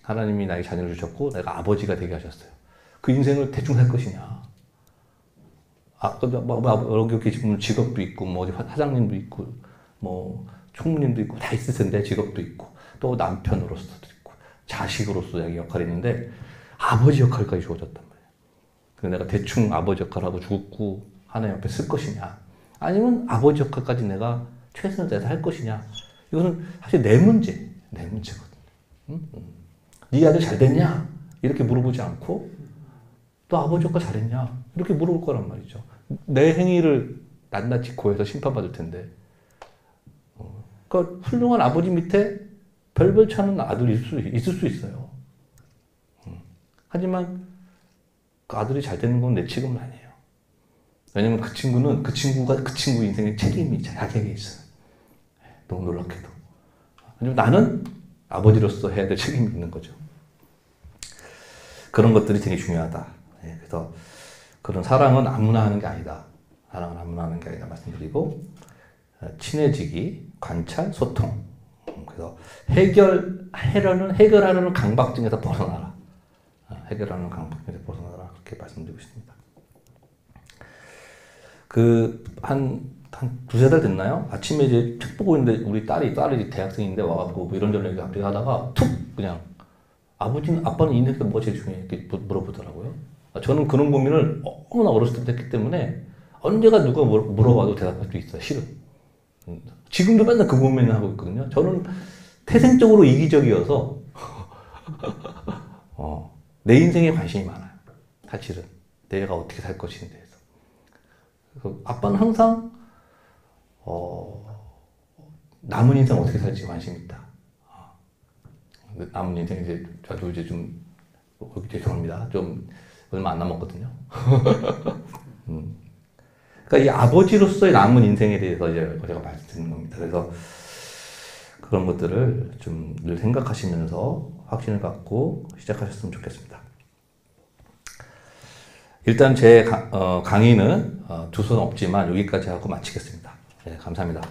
하나님이 나에게 자녀를 주셨고 내가 아버지가 되게 하셨어요. 그 인생을 대충 살 것이냐. 여기 계신 직업도 있고, 뭐, 사장님도 있고, 뭐, 총무님도 있고, 다 있을 텐데, 직업도 있고, 또 남편으로서도 있고, 자식으로서 자기 역할이 있는데, 아버지 역할까지 주어졌단 말이에요. 그래서 내가 대충 아버지 역할하고 죽고, 하나님 앞에 쓸 것이냐, 아니면 아버지 역할까지 내가 최선을 다해서 할 것이냐, 이거는 사실 내 문제거든요. 네 아들 잘 됐냐? 이렇게 물어보지 않고, 또 아버지 역할 잘했냐? 이렇게 물어볼 거란 말이죠. 내 행위를 낱낱이 고해서 심판받을 텐데. 그러니까 훌륭한 아버지 밑에 별별 차는 아들이 있을 수 있어요. 하지만 그 아들이 잘 되는 건 내 책임은 아니에요. 왜냐면 그 친구가 그 친구 인생에 책임이 자기에게 있어요. 너무 놀랍게도. 하지만 나는 아버지로서 해야 될 책임이 있는 거죠. 그런 것들이 되게 중요하다. 그래서 그런 사랑은 아무나 하는 게 아니다. 사랑은 아무나 하는 게 아니다 말씀드리고 친해지기, 관찰, 소통. 그래서 해결하려는 강박증에서 벗어나라. 해결하는 강박증에서 벗어나라. 그렇게 말씀드리고 싶습니다. 한 두세 달 됐나요? 아침에 이제 책 보고 있는데 우리 딸이 대학생인데 와갖고 뭐 이런저런 얘기 갑자기 하다가 툭 그냥 아빠는 인생에서 뭐 제일 중요해? 이렇게 물어보더라고요. 저는 그런 고민을 너무나 어렸을 때 했기 때문에 언제가 누가 물어봐도 대답할 수 있어요. 실은. 지금도 맨날 그 고민을 하고 있거든요. 저는 태생적으로 이기적이어서 내 인생에 관심이 많아요. 사실은. 내가 어떻게 살 것인에 대해서. 그래서 아빠는 항상 남은 인생 어떻게 살지 관심이 있다. 남은 인생 이제 저도 이제 좀 죄송합니다. 좀 얼마 안 남았거든요. 그러니까 이 아버지로서의 남은 인생에 대해서 이제 제가 말씀드리는 겁니다. 그래서 그런 것들을 좀 늘 생각하시면서 확신을 갖고 시작하셨으면 좋겠습니다. 일단 제 강의는 두서는 없지만 여기까지 하고 마치겠습니다. 네, 감사합니다.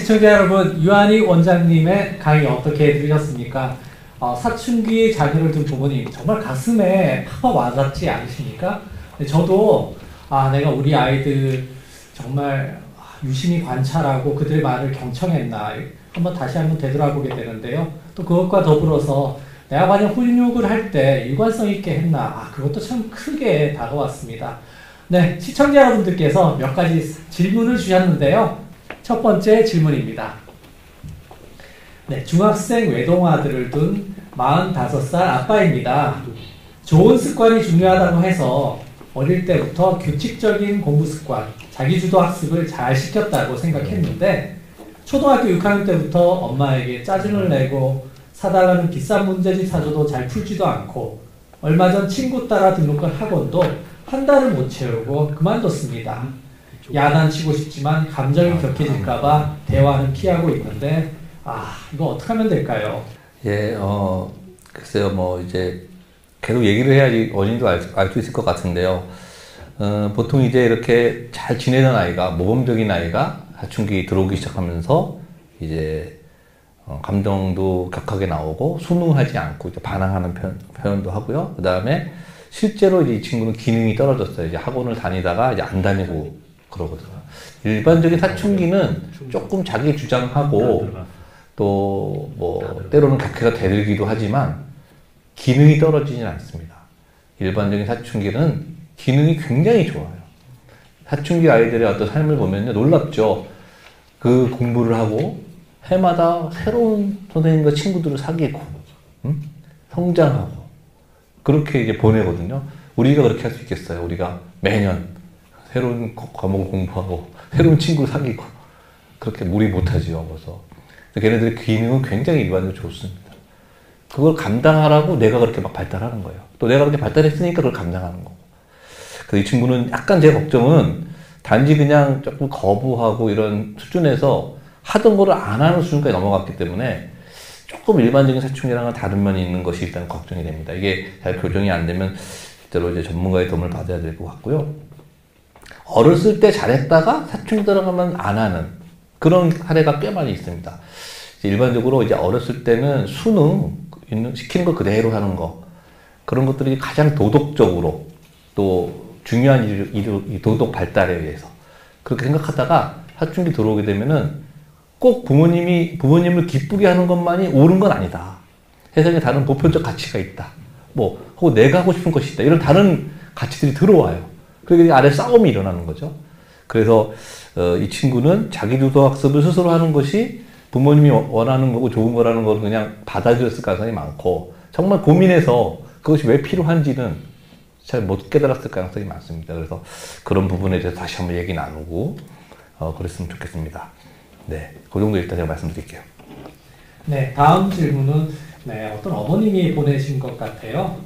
시청자 여러분, 유한희 원장님의 강의 어떻게 들으셨습니까? 사춘기 자녀를 둔 부모님 정말 가슴에 팍팍 와닿지 않으십니까? 저도 내가 우리 아이들 정말 유심히 관찰하고 그들의 말을 경청했나 다시 한번 되돌아보게 되는데요. 또 그것과 더불어서 내가 과연 훈육을 할 때 일관성 있게 했나, 그것도 참 크게 다가왔습니다. 네, 시청자 여러분들께서 몇 가지 질문을 주셨는데요. 첫 번째 질문입니다. 네, 중학생 외동아들을 둔 45살 아빠입니다. 좋은 습관이 중요하다고 해서 어릴 때부터 규칙적인 공부 습관, 자기주도 학습을 잘 시켰다고 생각했는데 초등학교 6학년 때부터 엄마에게 짜증을 내고 사달라는 비싼 문제집 사줘도 잘 풀지도 않고 얼마 전 친구 따라 등록한 학원도 한 달을 못 채우고 그만뒀습니다. 야단치고 싶지만 감정이 격해질까봐 대화는 피하고 있는데 이거 어떻게 하면 될까요? 예, 글쎄요, 뭐 이제 계속 얘기를 해야지 원인도 알 수 있을 것 같은데요. 보통 이제 이렇게 잘 지내던 아이가, 모범적인 아이가 사춘기 들어오기 시작하면서 이제 감정도 격하게 나오고 순응하지 않고 이제 반항하는 표현도 하고요. 그 다음에 실제로 이제 이 친구는 기능이 떨어졌어요. 이제 학원을 다니다가 이제 안 다니고 그러거든요. 일반적인 사춘기는 조금 자기 주장하고 또 뭐 때로는 격해가 되기도 하지만 기능이 떨어지진 않습니다. 일반적인 사춘기는 기능이 굉장히 좋아요. 사춘기 아이들의 어떤 삶을 보면요, 놀랍죠. 그 공부를 하고 해마다 새로운 선생님과 친구들을 사귀고 성장하고 그렇게 이제 보내거든요. 우리가 그렇게 할 수 있겠어요? 우리가 매년 새로운 과목을 공부하고 새로운 친구를 사귀고 그렇게 무리 못하지요. 그래서 걔네들의 기능은 굉장히 일반적으로 좋습니다. 그걸 감당하라고 내가 그렇게 막 발달하는 거예요. 또 내가 그렇게 발달했으니까 그걸 감당하는 거고. 그래서 이 친구는 약간 제 걱정은 단지 그냥 조금 거부하고 이런 수준에서 하던 거를 안 하는 수준까지 넘어갔기 때문에 조금 일반적인 사춘기랑은 다른 면이 있는 것이 일단 걱정이 됩니다. 이게 잘 교정이 안 되면 실제로 이제 전문가의 도움을 받아야 될 것 같고요. 어렸을 때 잘했다가 사춘기 들어가면 안 하는 그런 사례가 꽤 많이 있습니다. 일반적으로 이제 어렸을 때는 수능 시키는 걸 그대로 하는 거, 그런 것들이 가장 도덕적으로 또 중요한 이 도덕 발달에 의해서 그렇게 생각하다가 사춘기 들어오게 되면은 꼭 부모님을 기쁘게 하는 것만이 옳은 건 아니다. 세상에 다른 보편적 가치가 있다. 혹은 내가 하고 싶은 것이 있다. 이런 다른 가치들이 들어와요. 그러게 아래 싸움이 일어나는 거죠. 그래서 이 친구는 자기주도 학습을 스스로 하는 것이 부모님이 원하는 거고 좋은 거라는 걸 그냥 받아들였을 가능성이 많고, 정말 고민해서 그것이 왜 필요한지는 잘 못 깨달았을 가능성이 많습니다. 그래서 그런 부분에 대해서 다시 한번 얘기 나누고 그랬으면 좋겠습니다. 네, 그 정도 일단 제가 말씀드릴게요. 네, 다음 질문은 어떤 어머님이 보내신 것 같아요.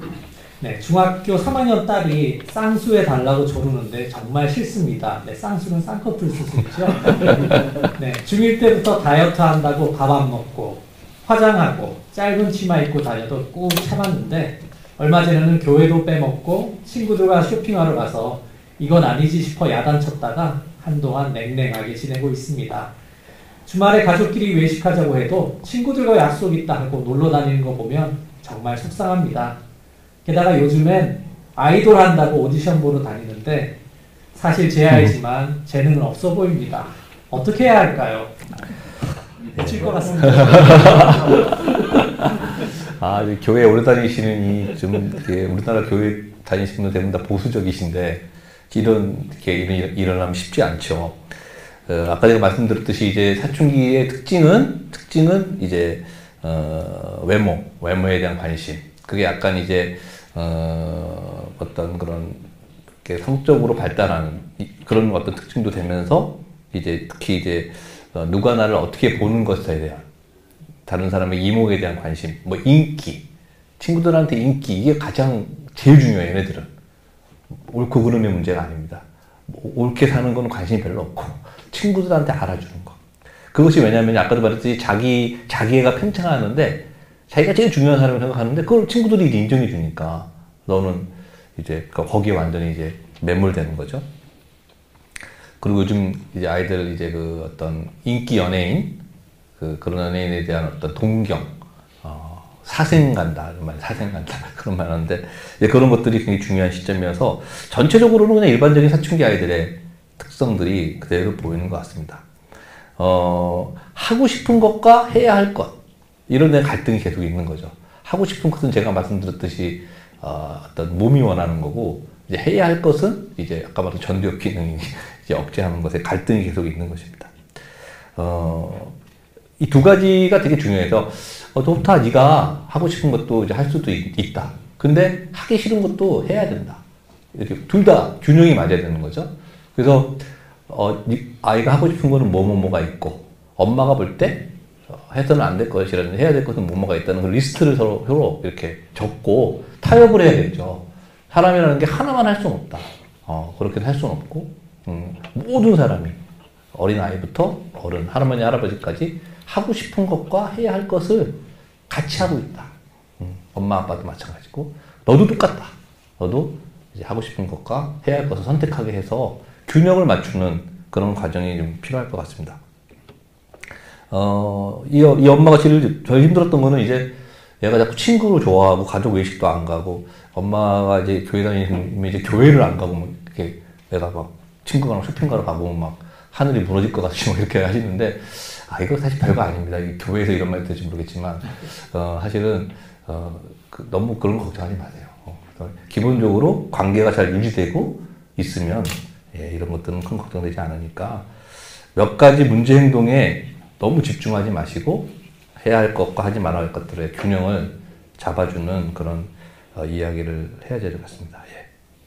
네, 중학교 3학년 딸이 쌍수해 달라고 조르는데 정말 싫습니다. 네, 쌍수는 쌍꺼풀 수술이죠. 네, 중1 때부터 다이어트 한다고 밥 안 먹고 화장하고 짧은 치마 입고 다녀도 꾹 참았는데 얼마 전에는 교회도 빼먹고 친구들과 쇼핑하러 가서 이건 아니지 싶어 야단쳤다가 한동안 냉랭하게 지내고 있습니다. 주말에 가족끼리 외식하자고 해도 친구들과 약속 있다 하고 놀러 다니는 거 보면 정말 속상합니다. 게다가 요즘엔 아이돌 한다고 오디션 보러 다니는데 사실 제 아이지만 재능은 없어 보입니다. 어떻게 해야 할까요? 미칠 것 같습니다. 교회 오래 다니시는 우리나라 교회 다니시는 분 대부분 다 보수적이신데 이런 게 일어나면 쉽지 않죠. 아까 제가 말씀드렸듯이 이제 사춘기의 특징은 이제 외모에 대한 관심. 그게 약간 이제 어떤 그런 성적으로 발달하는 그런 어떤 특징도 되면서 이제 특히 이제 누가 나를 어떻게 보는 것에 대한, 다른 사람의 이목에 대한 관심, 인기, 친구들한테 인기, 이게 가장 제일 중요해요. 얘네들은 옳고 그름의 문제가 아닙니다. 옳게 사는 건 관심이 별로 없고 친구들한테 알아주는 거, 그것이 왜냐하면 아까도 말했듯이 자기애가 팽창하는데 자기가 제일 중요한 사람을 생각하는데 그걸 친구들이 이제 인정해 주니까 너는 이제 거기에 완전히 이제 매몰되는 거죠. 그리고 요즘 이제 아이들 이제 그 어떤 인기 연예인, 그런 연예인에 대한 어떤 동경, 사생 간다, 이런 말, 사생 간다, 그런 말 하는데, 이제 그런 것들이 굉장히 중요한 시점이어서, 전체적으로는 그냥 일반적인 사춘기 아이들의 특성들이 그대로 보이는 것 같습니다. 하고 싶은 것과 해야 할 것, 이런 데 갈등이 계속 있는 거죠. 하고 싶은 것은 제가 말씀드렸듯이, 어떤 몸이 원하는 거고, 이제 해야 할 것은 이제 아까 말한 전두엽 기능이 이제 억제하는 것에 갈등이 계속 있는 것입니다. 이 두 가지가 되게 중요해서, 좋다, 네가 하고 싶은 것도 이제 할 수도 있다. 근데 하기 싫은 것도 해야 된다. 이렇게 둘 다 균형이 맞아야 되는 거죠. 그래서 아이가 하고 싶은 거는 뭐가 있고, 엄마가 볼 때 해서는 안 될 것이라는, 해야 될 것은 뭐가 있다는 그 리스트를 서로 이렇게 적고 타협을 해야 되죠. 사람이라는 게 하나만 할 수는 없다. 그렇게 할 수는 없고, 모든 사람이 어린 아이부터 어른, 할아버지, 할아버지까지 하고 싶은 것과 해야 할 것을 같이 하고 있다. 엄마, 아빠도 마찬가지고, 너도 똑같다. 너도 이제 하고 싶은 것과 해야 할 것을 선택하게 해서 균형을 맞추는 그런 과정이 좀 필요할 것 같습니다. 이 엄마가 제일 힘들었던 거는 이제 얘가 자꾸 친구를 좋아하고 가족 외식도 안 가고, 엄마가 이제 교회 다니면 이제 교회를 안 가고, 뭐 이렇게 내가 막 친구랑 쇼핑 가러 가고 막 하늘이 무너질 것 같이 막 이렇게 하시는데, 이거 사실 별거 아닙니다. 교회에서 이런 말 들을지 모르겠지만, 사실은, 너무 그런 거 걱정하지 마세요. 기본적으로 관계가 잘 유지되고 있으면, 이런 것들은 큰 걱정되지 않으니까, 몇 가지 문제 행동에 너무 집중하지 마시고, 해야 할 것과 하지 말아야 할 것들의 균형을 잡아주는 그런 이야기를 해야 될 것 같습니다.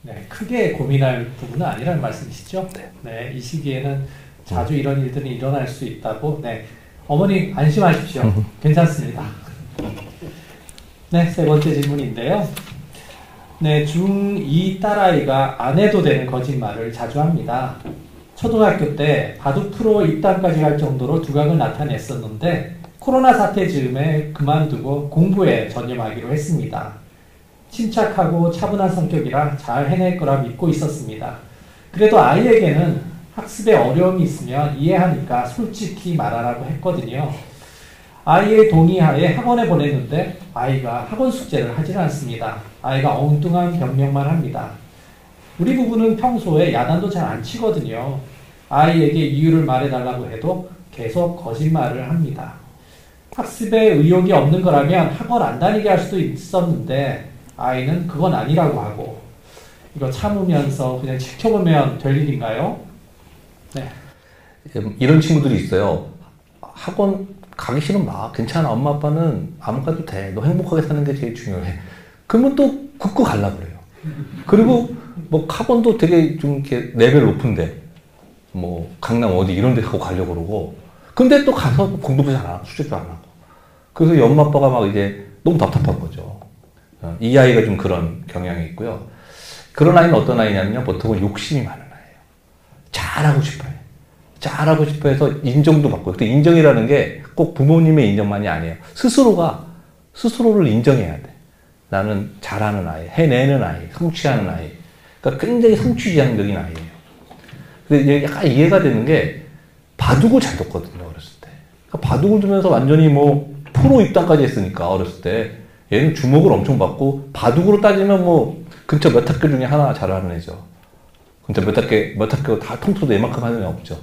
네, 크게 고민할 부분은 아니라는 말씀이시죠? 네, 이 시기에는 자주 이런 일들이 일어날 수 있다고. 네, 어머니 안심하십시오. 괜찮습니다. 네, 세 번째 질문인데요. 네, 중2 딸아이가 안 해도 되는 거짓말을 자주 합니다. 초등학교 때 바둑 프로 입단까지 할 정도로 두각을 나타냈었는데 코로나 사태 즈음에 그만두고 공부에 전념하기로 했습니다. 침착하고 차분한 성격이라 잘 해낼 거라 믿고 있었습니다. 그래도 아이에게는 학습에 어려움이 있으면 이해하니까 솔직히 말하라고 했거든요. 아이의 동의하에 학원에 보냈는데 아이가 학원 숙제를 하질 않습니다. 아이가 엉뚱한 변명만 합니다. 우리 부부는 평소에 야단도 잘 안 치거든요. 아이에게 이유를 말해달라고 해도 계속 거짓말을 합니다. 학습에 의욕이 없는 거라면 학원 안 다니게 할 수도 있었는데 아이는 그건 아니라고 하고, 이거 참으면서 그냥 지켜보면 될 일인가요? 네. 이런 친구들이 있어요. 학원 가기 싫으면 나. 괜찮아. 엄마 아빠는 안 가도 돼. 너 행복하게 사는 게 제일 중요해. 그러면 또 굳고 가려고 그래요. 그리고 뭐 학원도 되게 좀 이렇게 레벨 높은데, 뭐 강남 어디 이런 데 가려고 그러고, 근데 또 가서 공부도 잘 안 하고 숙제도 안 하고. 그래서 이 엄마 아빠가 막 이제 너무 답답한 거죠. 이 아이가 좀 그런 경향이 있고요. 그런 아이는 어떤 아이냐면요, 보통은 욕심이 많은 아이예요. 잘하고 싶어요. 잘하고 싶어 해서 인정도 받고. 근데 인정이라는 게 꼭 부모님의 인정만이 아니에요. 스스로를 인정해야 돼. 나는 잘하는 아이, 해내는 아이, 성취하는 아이. 그러니까 굉장히 성취지향적인 아이예요. 근데 약간 이해가 되는 게 바둑을 잘 뒀거든요, 어렸을 때. 그러니까 바둑을 두면서 완전히 뭐 프로 입단까지 했으니까, 어렸을 때. 얘는 주목을 엄청 받고, 바둑으로 따지면 뭐 근처 몇 학교 중에 하나 잘하는 애죠. 근처 몇 학교 다 통틀어도 얘만큼 하는 애 없죠.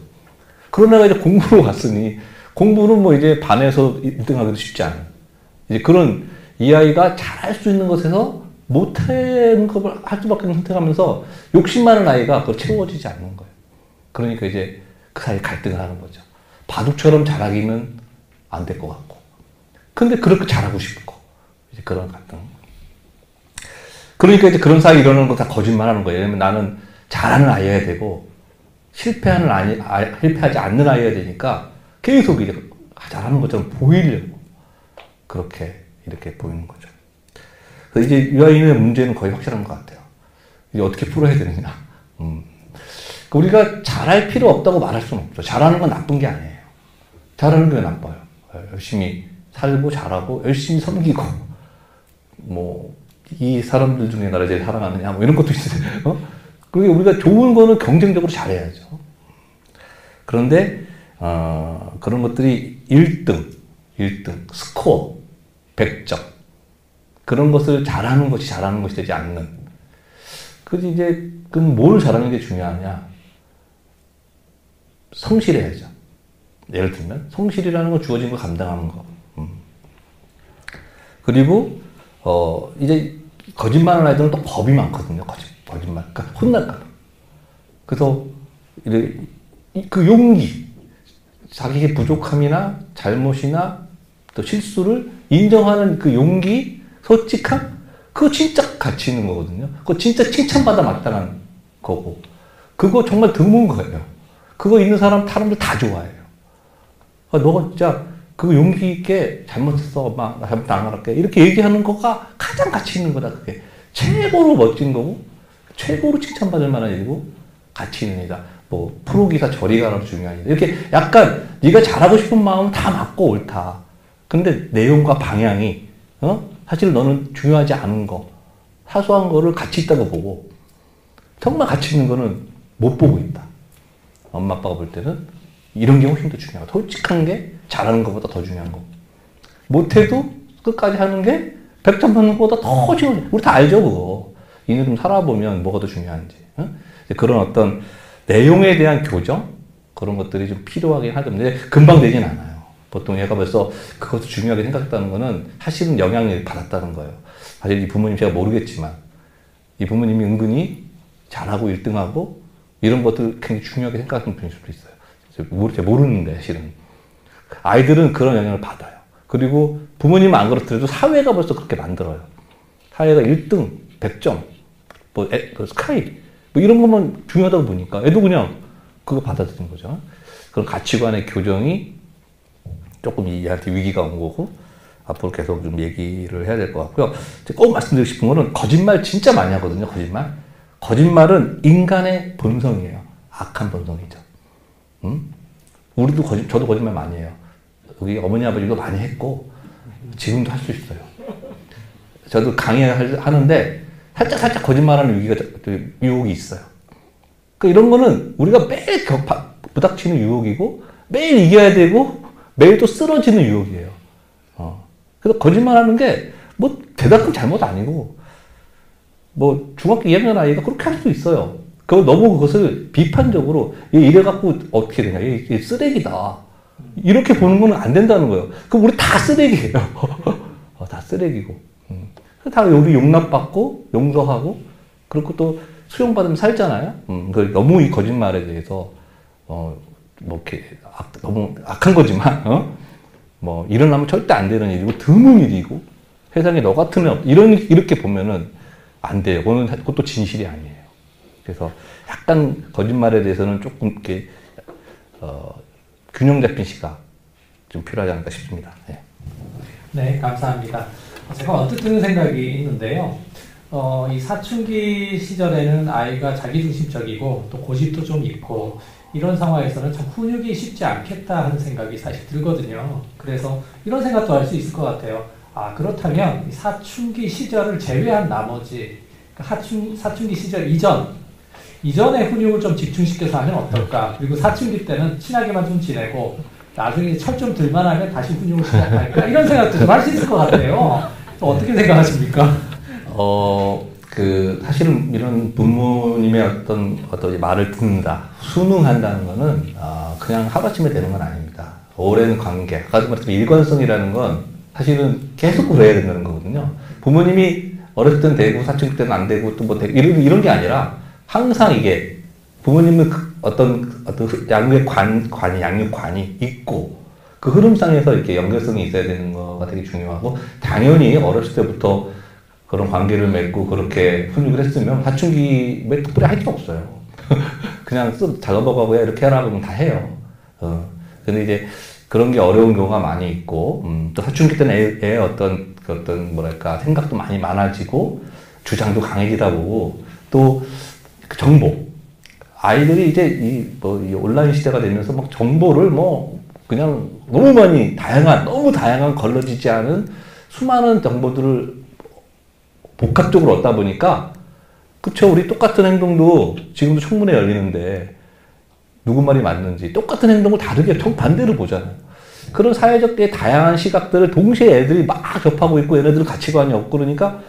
그런 애가 이제 공부로 갔으니, 공부는 뭐 이제 반에서 1등 하기도 쉽지 않은. 이제 그런 이 아이가 잘할 수 있는 것에서 못하는 걸 할 수밖에 없는 선택하면서 욕심 많은 아이가 그걸 채워지지 않는 거예요. 그러니까 이제 그 사이에 갈등을 하는 거죠. 바둑처럼 잘하기는 안 될 것 같고. 근데 그렇게 잘하고 싶고. 이제 그런 갈등. 그러니까 이제 그런 사이 이러는 거 다 거짓말 하는 거예요. 왜냐면 나는 잘하는 아이여야 되고, 실패하지 않는 아이여야 되니까 계속 이제 잘하는 것처럼 보이려고. 그렇게 이렇게 보이는 거죠. 그래서 이제 이 아이의 문제는 거의 확실한 것 같아요. 이제 어떻게 풀어야 되느냐. 우리가 잘할 필요 없다고 말할 수는 없죠. 잘하는 건 나쁜 게 아니에요. 잘하는 게 나빠요. 열심히 살고 잘하고 열심히 섬기고, 뭐 이 사람들 중에 나를 제일 사랑하느냐, 뭐 이런 것도 있어요. 그리고 우리가 좋은 거는 경쟁적으로 잘해야죠. 그런데 그런 것들이 1등, 스코어, 100점 그런 것을 잘하는 것이 되지 않는. 그래서 이제 그럼 뭘 잘하는 게 중요하냐? 성실해야죠. 예를 들면 성실이라는 건 주어진 거 감당하는 거. 그리고 이제 거짓말하는 아이들은 또 겁이 많거든요. 거짓말. 그러니까 혼날까 봐. 그래서 그 용기, 자기의 부족함이나 잘못이나 또 실수를 인정하는 그 용기, 솔직함, 그거 진짜 가치 있는 거거든요. 그거 진짜 칭찬받아 마땅한 거고, 그거 정말 드문 거예요. 그거 있는 사람들 다 좋아해요. 너가 진짜 그 용기 있게 잘못했어, 엄마, 나 잘못 안 할게. 이렇게 얘기하는 거가 가장 가치 있는 거다. 그게 최고로 멋진 거고, 최고로 칭찬받을 만한 일이고, 가치 있는 일이다. 뭐 프로기사 저리 가라도 중요한 일이다. 이렇게 약간 네가 잘하고 싶은 마음은 다 맞고 옳다. 근데 내용과 방향이 사실 너는 중요하지 않은 거, 사소한 거를 가치 있다고 보고, 정말 가치 있는 거는 못 보고 있다. 엄마 아빠가 볼 때는 이런 게 훨씬 더 중요하고, 솔직한 게 잘하는 것보다 더 중요한 거고, 못해도 끝까지 하는 게 100점 받는 것보다 더 중요해. 우리 다 알죠, 그거. 이는 좀 살아보면 뭐가 더 중요한지. 그런 어떤 내용에 대한 교정? 그런 것들이 좀 필요하긴 하던데, 금방 되진 않아요. 보통 얘가 벌써 그것도 중요하게 생각했다는 거는 사실은 영향을 받았다는 거예요. 사실 이 부모님 제가 모르겠지만, 이 부모님이 은근히 잘하고 1등하고 이런 것들 굉장히 중요하게 생각하는 분일 수도 있어요. 제가 모르는데, 실은. 아이들은 그런 영향을 받아요. 그리고 부모님은 안 그렇더라도 사회가 벌써 그렇게 만들어요. 사회가 1등, 100점, 스카이, 이런 것만 중요하다고 보니까 애도 그냥 그거 받아들이는 거죠. 그런 가치관의 교정이 조금 얘한테 위기가 온 거고, 앞으로 계속 좀 얘기를 해야 될 것 같고요. 꼭 말씀드리고 싶은 거는 거짓말 진짜 많이 하거든요, 거짓말. 거짓말은 인간의 본성이에요. 악한 본성이죠. 저도 거짓말 많이 해요. 우리 어머니 아버지도 많이 했고, 지금도 할 수 있어요. 저도 강의하는데, 살짝 거짓말하는 유혹이 있어요. 그러니까 이런 거는 우리가 매일 부닥치는 유혹이고, 매일 이겨야 되고, 매일 또 쓰러지는 유혹이에요. 그래서 거짓말하는 게, 뭐, 대단한 잘못 아니고, 뭐, 중학교 2학년 아이가 그렇게 할 수 있어요. 너무 그것을 비판적으로, 이래갖고 어떻게 되냐, 얘 쓰레기다. 이렇게 보는 건 안 된다는 거예요. 그럼 우리 다 쓰레기예요. 다 쓰레기고. 다 우리 용납받고, 용서하고, 그리고 또 수용받으면 살잖아요. 너무 이 거짓말에 대해서, 너무 악한 거지만, 뭐, 일어나면 절대 안 되는 일이고, 드문 일이고, 세상에 너 같은 애 이렇게 보면은 안 돼요. 그것도 진실이 아니에요. 그래서 약간 거짓말에 대해서는 조금 이렇게, 균형 잡힌 시각 좀 필요하지 않을까 싶습니다. 네. 네, 감사합니다. 제가 언뜻 드는 생각이 있는데요. 이 사춘기 시절에는 아이가 자기중심적이고 또 고집도 좀 있고 이런 상황에서는 참 훈육이 쉽지 않겠다 하는 생각이 사실 들거든요. 그래서 이런 생각도 할 수 있을 것 같아요. 그렇다면 이 사춘기 시절을 제외한 나머지 사춘기 시절 이전의 훈육을 좀 집중시켜서 하면 어떨까? 그리고 사춘기 때는 친하게만 좀 지내고 나중에 철 좀 들만하면 다시 훈육을 시작할까? 이런 생각도 좀 할 수 있을 것 같아요. 또 어떻게 생각하십니까? 사실은 이런 부모님의 어떤 말을 듣는다, 순응한다는 거는, 그냥 하루아침에 되는 건 아닙니다. 오랜 관계, 아까도 말했지만 일관성이라는 건 사실은 계속 그래야 된다는 거거든요. 부모님이 어렸을 때는 되고, 사춘기 때는 안 되고, 또 뭐 되고, 이런 게 아니라, 항상 이게, 부모님은 어떤 양육관이 있고, 그 흐름상에서 이렇게 연결성이 있어야 되는 거가 되게 중요하고, 당연히 어렸을 때부터 그런 관계를 맺고 그렇게 훈육을 했으면 사춘기에 특별히 할 게 없어요. 그냥 잘 넘어가고 이렇게 하라 그러면 다 해요. 근데 이제 그런 게 어려운 경우가 많이 있고, 또 사춘기 때는 애의 어떤 뭐랄까, 생각도 많이 많아지고, 주장도 강해지다 보고, 또 정보. 아이들이 이제 이 온라인 시대가 되면서 막 정보를 그냥 너무 다양한 걸러지지 않은 수많은 정보들을 복합적으로 얻다 보니까, 그쵸, 우리 똑같은 행동도 지금도 청문회 열리는데 누구 말이 맞는지 똑같은 행동을 다르게 정반대로 보잖아요. 그런 사회적 다양한 시각들을 동시에 애들이 막 접하고 있고 얘네들은 가치관이 없고 그러니까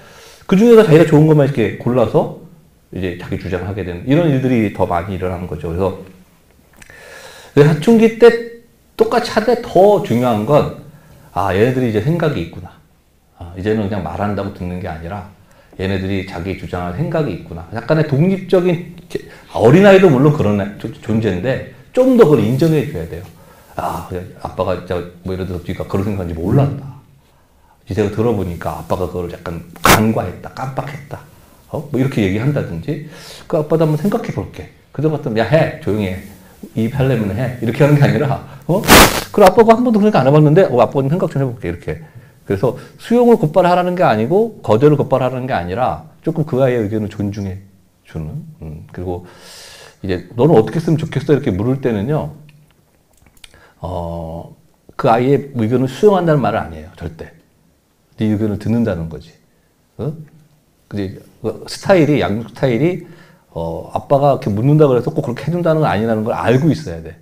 그 중에서 자기가 좋은 것만 이렇게 골라서 이제 자기 주장하게 되는 이런 일들이 더 많이 일어나는 거죠. 그래서 사춘기 때 똑같이 하되 더 중요한 건 얘네들이 이제 생각이 있구나. 이제는 그냥 말한다고 듣는 게 아니라 얘네들이 자기 주장할 생각이 있구나. 약간의 독립적인 어린아이도 물론 그런 존재인데 좀 더 그걸 인정해 줘야 돼요. 아빠가 진짜 뭐 예를 들어서 네가 그런 생각인지 몰랐다. 이제가 들어보니까 아빠가 그걸 약간 간과했다, 깜빡했다. 뭐 이렇게 얘기한다든지 그 아빠도 한번 생각해 볼게. 그전 같으면 야 해, 조용히 해. 이 하려면 해. 이렇게 하는 게 아니라 그래 아빠가 한 번도 그렇게 안 해봤는데 아빠는 생각 좀 해볼게. 이렇게. 그래서 수용을 곧바로 하라는 게 아니고 거절을 곧바로 하라는 게 아니라 조금 그 아이의 의견을 존중해 주는. 그리고 이제 너는 어떻게 했으면 좋겠어 이렇게 물을 때는요. 그 아이의 의견을 수용한다는 말은 아니에요. 절대. 네 의견을 듣는다는 거지. 스타일이, 양육 스타일이, 아빠가 이렇게 묻는다 그래서 꼭 그렇게 해준다는 건 아니라는 걸 알고 있어야 돼.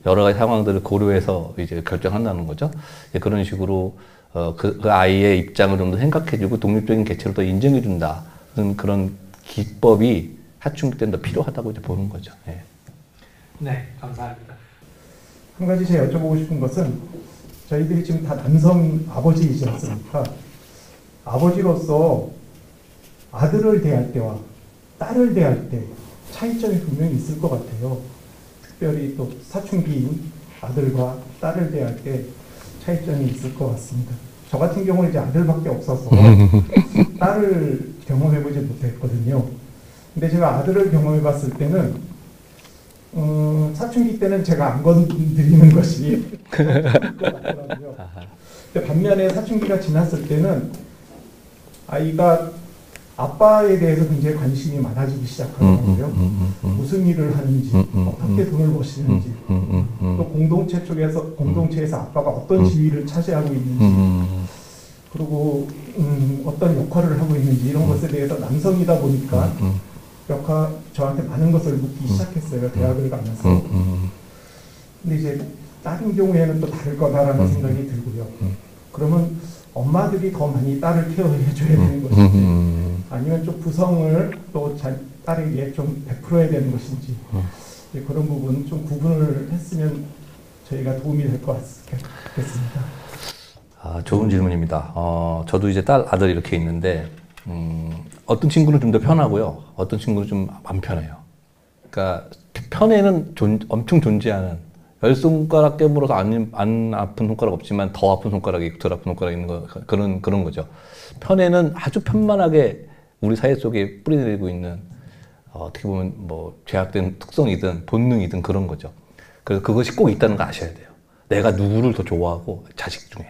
여러 가지 상황들을 고려해서 이제 결정한다는 거죠. 그런 식으로, 그 아이의 입장을 좀 더 생각해주고 독립적인 개체로 더 인정해준다는 그런 기법이 사춘기 때는 더 필요하다고 이제 보는 거죠. 예. 네, 감사합니다. 한 가지 제가 여쭤보고 싶은 것은 저희들이 지금 다 남성 아버지이지 않습니까? 아버지로서 아들을 대할 때와 딸을 대할 때 차이점이 분명히 있을 것 같아요. 특별히 또 사춘기인 아들과 딸을 대할 때 차이점이 있을 것 같습니다. 저 같은 경우는 이제 아들밖에 없어서 딸을 경험해보지 못했거든요. 근데 제가 아들을 경험해봤을 때는 사춘기 때는 제가 안 건드리는 것이 것 같더라고요. 근데 반면에 사춘기가 지났을 때는 아이가 아빠에 대해서 굉장히 관심이 많아지기 시작하더라고요. 무슨 일을 하는지, 어떻게 돈을 버시는지, 또 공동체에서 아빠가 어떤 지위를 차지하고 있는지, 그리고 어떤 역할을 하고 있는지 이런 것에 대해서 남성이다 보니까 저한테 많은 것을 묻기 시작했어요. 대학을 가면서. 근데 이제 딸인 경우에는 또 다를 거다라는 생각이 들고요. 그러면 엄마들이 더 많이 딸을 케어해 줘야 되는 것인지 아니면 좀 부성을 또 딸에게 좀 베풀어야 되는 것인지 그런 부분 좀 구분을 했으면 저희가 도움이 될 것 같겠습니다. 좋은 질문입니다. 저도 이제 아들 이렇게 있는데 어떤 친구는 좀 더 편하고요. 어떤 친구는 좀 안 편해요. 그러니까 편에는 엄청 존재하는 10손가락 깨물어서 안 아픈 손가락 없지만 더 아픈 손가락이 있고 덜 아픈 손가락이 있는 거 그런 거죠. 편에는 아주 편만하게 우리 사회 속에 뿌리내리고 있는 어떻게 보면 뭐 죄악된 특성이든 본능이든 그런 거죠. 그래서 그것이 꼭 있다는 거 아셔야 돼요. 내가 누구를 더 좋아하고 자식 중에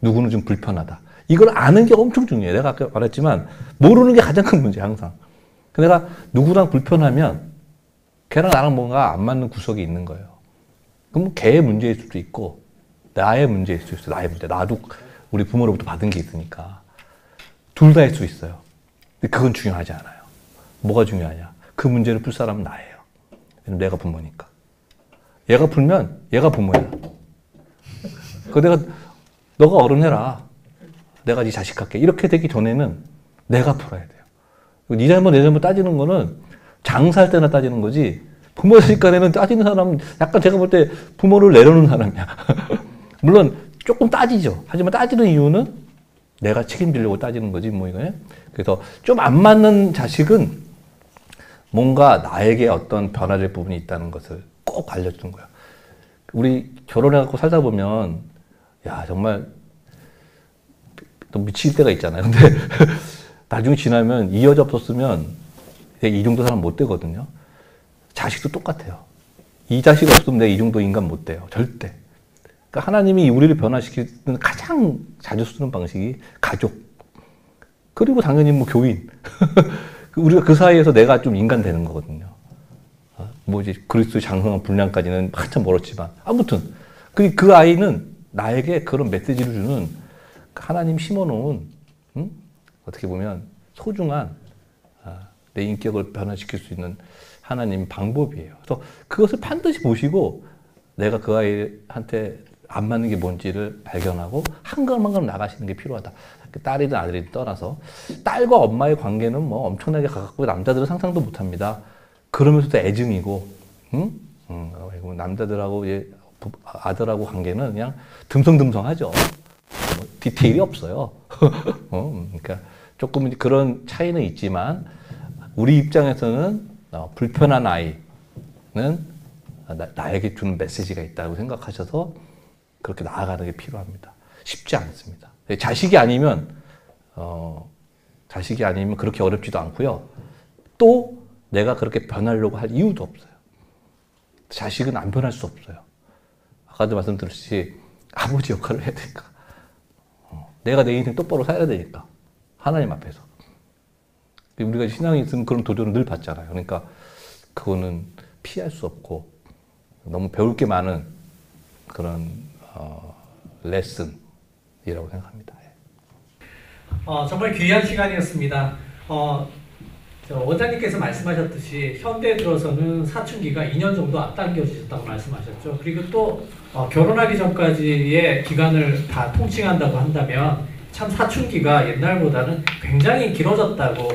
누구는 좀 불편하다. 이걸 아는 게 엄청 중요해요. 내가 아까 말했지만 모르는 게 가장 큰 문제야 항상. 내가 누구랑 불편하면 걔랑 나랑 뭔가 안 맞는 구석이 있는 거예요. 그럼 걔의 문제일 수도 있고 나의 문제일 수도 있어요. 나의 문제. 나도 우리 부모로부터 받은 게 있으니까 둘 다일 수 있어요. 근데 그건 중요하지 않아요. 뭐가 중요하냐? 그 문제를 풀 사람은 나예요. 내가 부모니까. 얘가 풀면 얘가 부모야. 너가 어른 해라. 내가 네 자식 할게. 이렇게 되기 전에는 내가 풀어야 돼요. 네 잘못 내 잘못 따지는 거는 장사할 때나 따지는 거지 부모 자식 간에는 따지는 사람은 약간 제가 볼 때 부모를 내려놓는 사람이야. 물론 조금 따지죠. 하지만 따지는 이유는 내가 책임지려고 따지는 거지 뭐 이거예요. 그래서 좀 안 맞는 자식은 뭔가 나에게 어떤 변화될 부분이 있다는 것을 꼭 알려주는 거야. 우리 결혼해갖고 살다 보면 야 정말 또 미칠 때가 있잖아요. 근데 나중에 지나면 이 여자 없었으면 이 정도 사람 못 되거든요. 자식도 똑같아요. 이 자식 없으면 내가 이 정도 인간 못 돼요. 절대. 그러니까 하나님이 우리를 변화시키는 가장 자주 쓰는 방식이 가족. 그리고 당연히 뭐 교인. 우리가 그 사이에서 내가 좀 인간 되는 거거든요. 뭐 이제 그리스도의 장성한 분량까지는 한참 멀었지만 아무튼 그 아이는 나에게 그런 메시지를 주는 하나님 심어놓은 어떻게 보면 소중한 내 인격을 변화시킬 수 있는 하나님 방법이에요. 그래서 그것을 반드시 보시고 내가 그 아이한테 안 맞는 게 뭔지를 발견하고 한 걸음 한 걸음 나가시는 게 필요하다. 딸이든 아들이든 떠나서 딸과 엄마의 관계는 뭐 엄청나게 가깝고 남자들은 상상도 못합니다. 그러면서도 애증이고, 그리고 남자들하고 이제 아들하고 관계는 그냥 듬성듬성하죠. 뭐 디테일이 없어요. 그러니까 조금 그런 차이는 있지만 우리 입장에서는 불편한 아이는 나에게 주는 메시지가 있다고 생각하셔서 그렇게 나아가는 게 필요합니다. 쉽지 않습니다. 자식이 아니면 그렇게 어렵지도 않고요. 또 내가 그렇게 변하려고 할 이유도 없어요. 자식은 안 변할 수 없어요. 아까도 말씀드렸듯이 아버지 역할을 해야 되니까. 내가 내 인생 똑바로 살아야 되니까. 하나님 앞에서. 우리가 신앙이 있으면 그런 도전을 늘 받잖아요. 그러니까 그거는 피할 수 없고 너무 배울 게 많은 그런 레슨이라고 생각합니다. 정말 귀한 시간이었습니다. 원장님께서 말씀하셨듯이 현대에 들어서는 사춘기가 2년 정도 앞당겨지셨다고 말씀하셨죠. 그리고 또 결혼하기 전까지의 기간을 다 통칭한다고 한다면 참 사춘기가 옛날보다는 굉장히 길어졌다고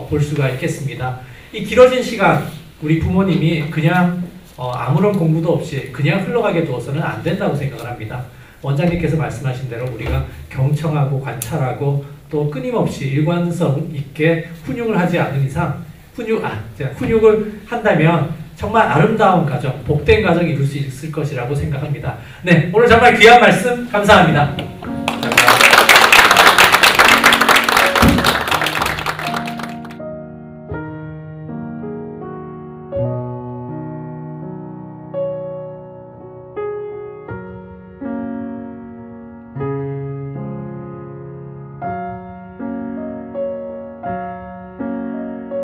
볼 수가 있겠습니다. 이 길어진 시간 우리 부모님이 그냥 아무런 공부도 없이 그냥 흘러가게 두어서는 안 된다고 생각을 합니다. 원장님께서 말씀하신 대로 우리가 경청하고 관찰하고 또 끊임없이 일관성 있게 훈육을 하지 않는 이상 훈육을 한다면 정말 아름다운 가정, 복된 가정 이룰 수 있을 것이라고 생각합니다. 네, 오늘 정말 귀한 말씀 감사합니다. 감사합니다.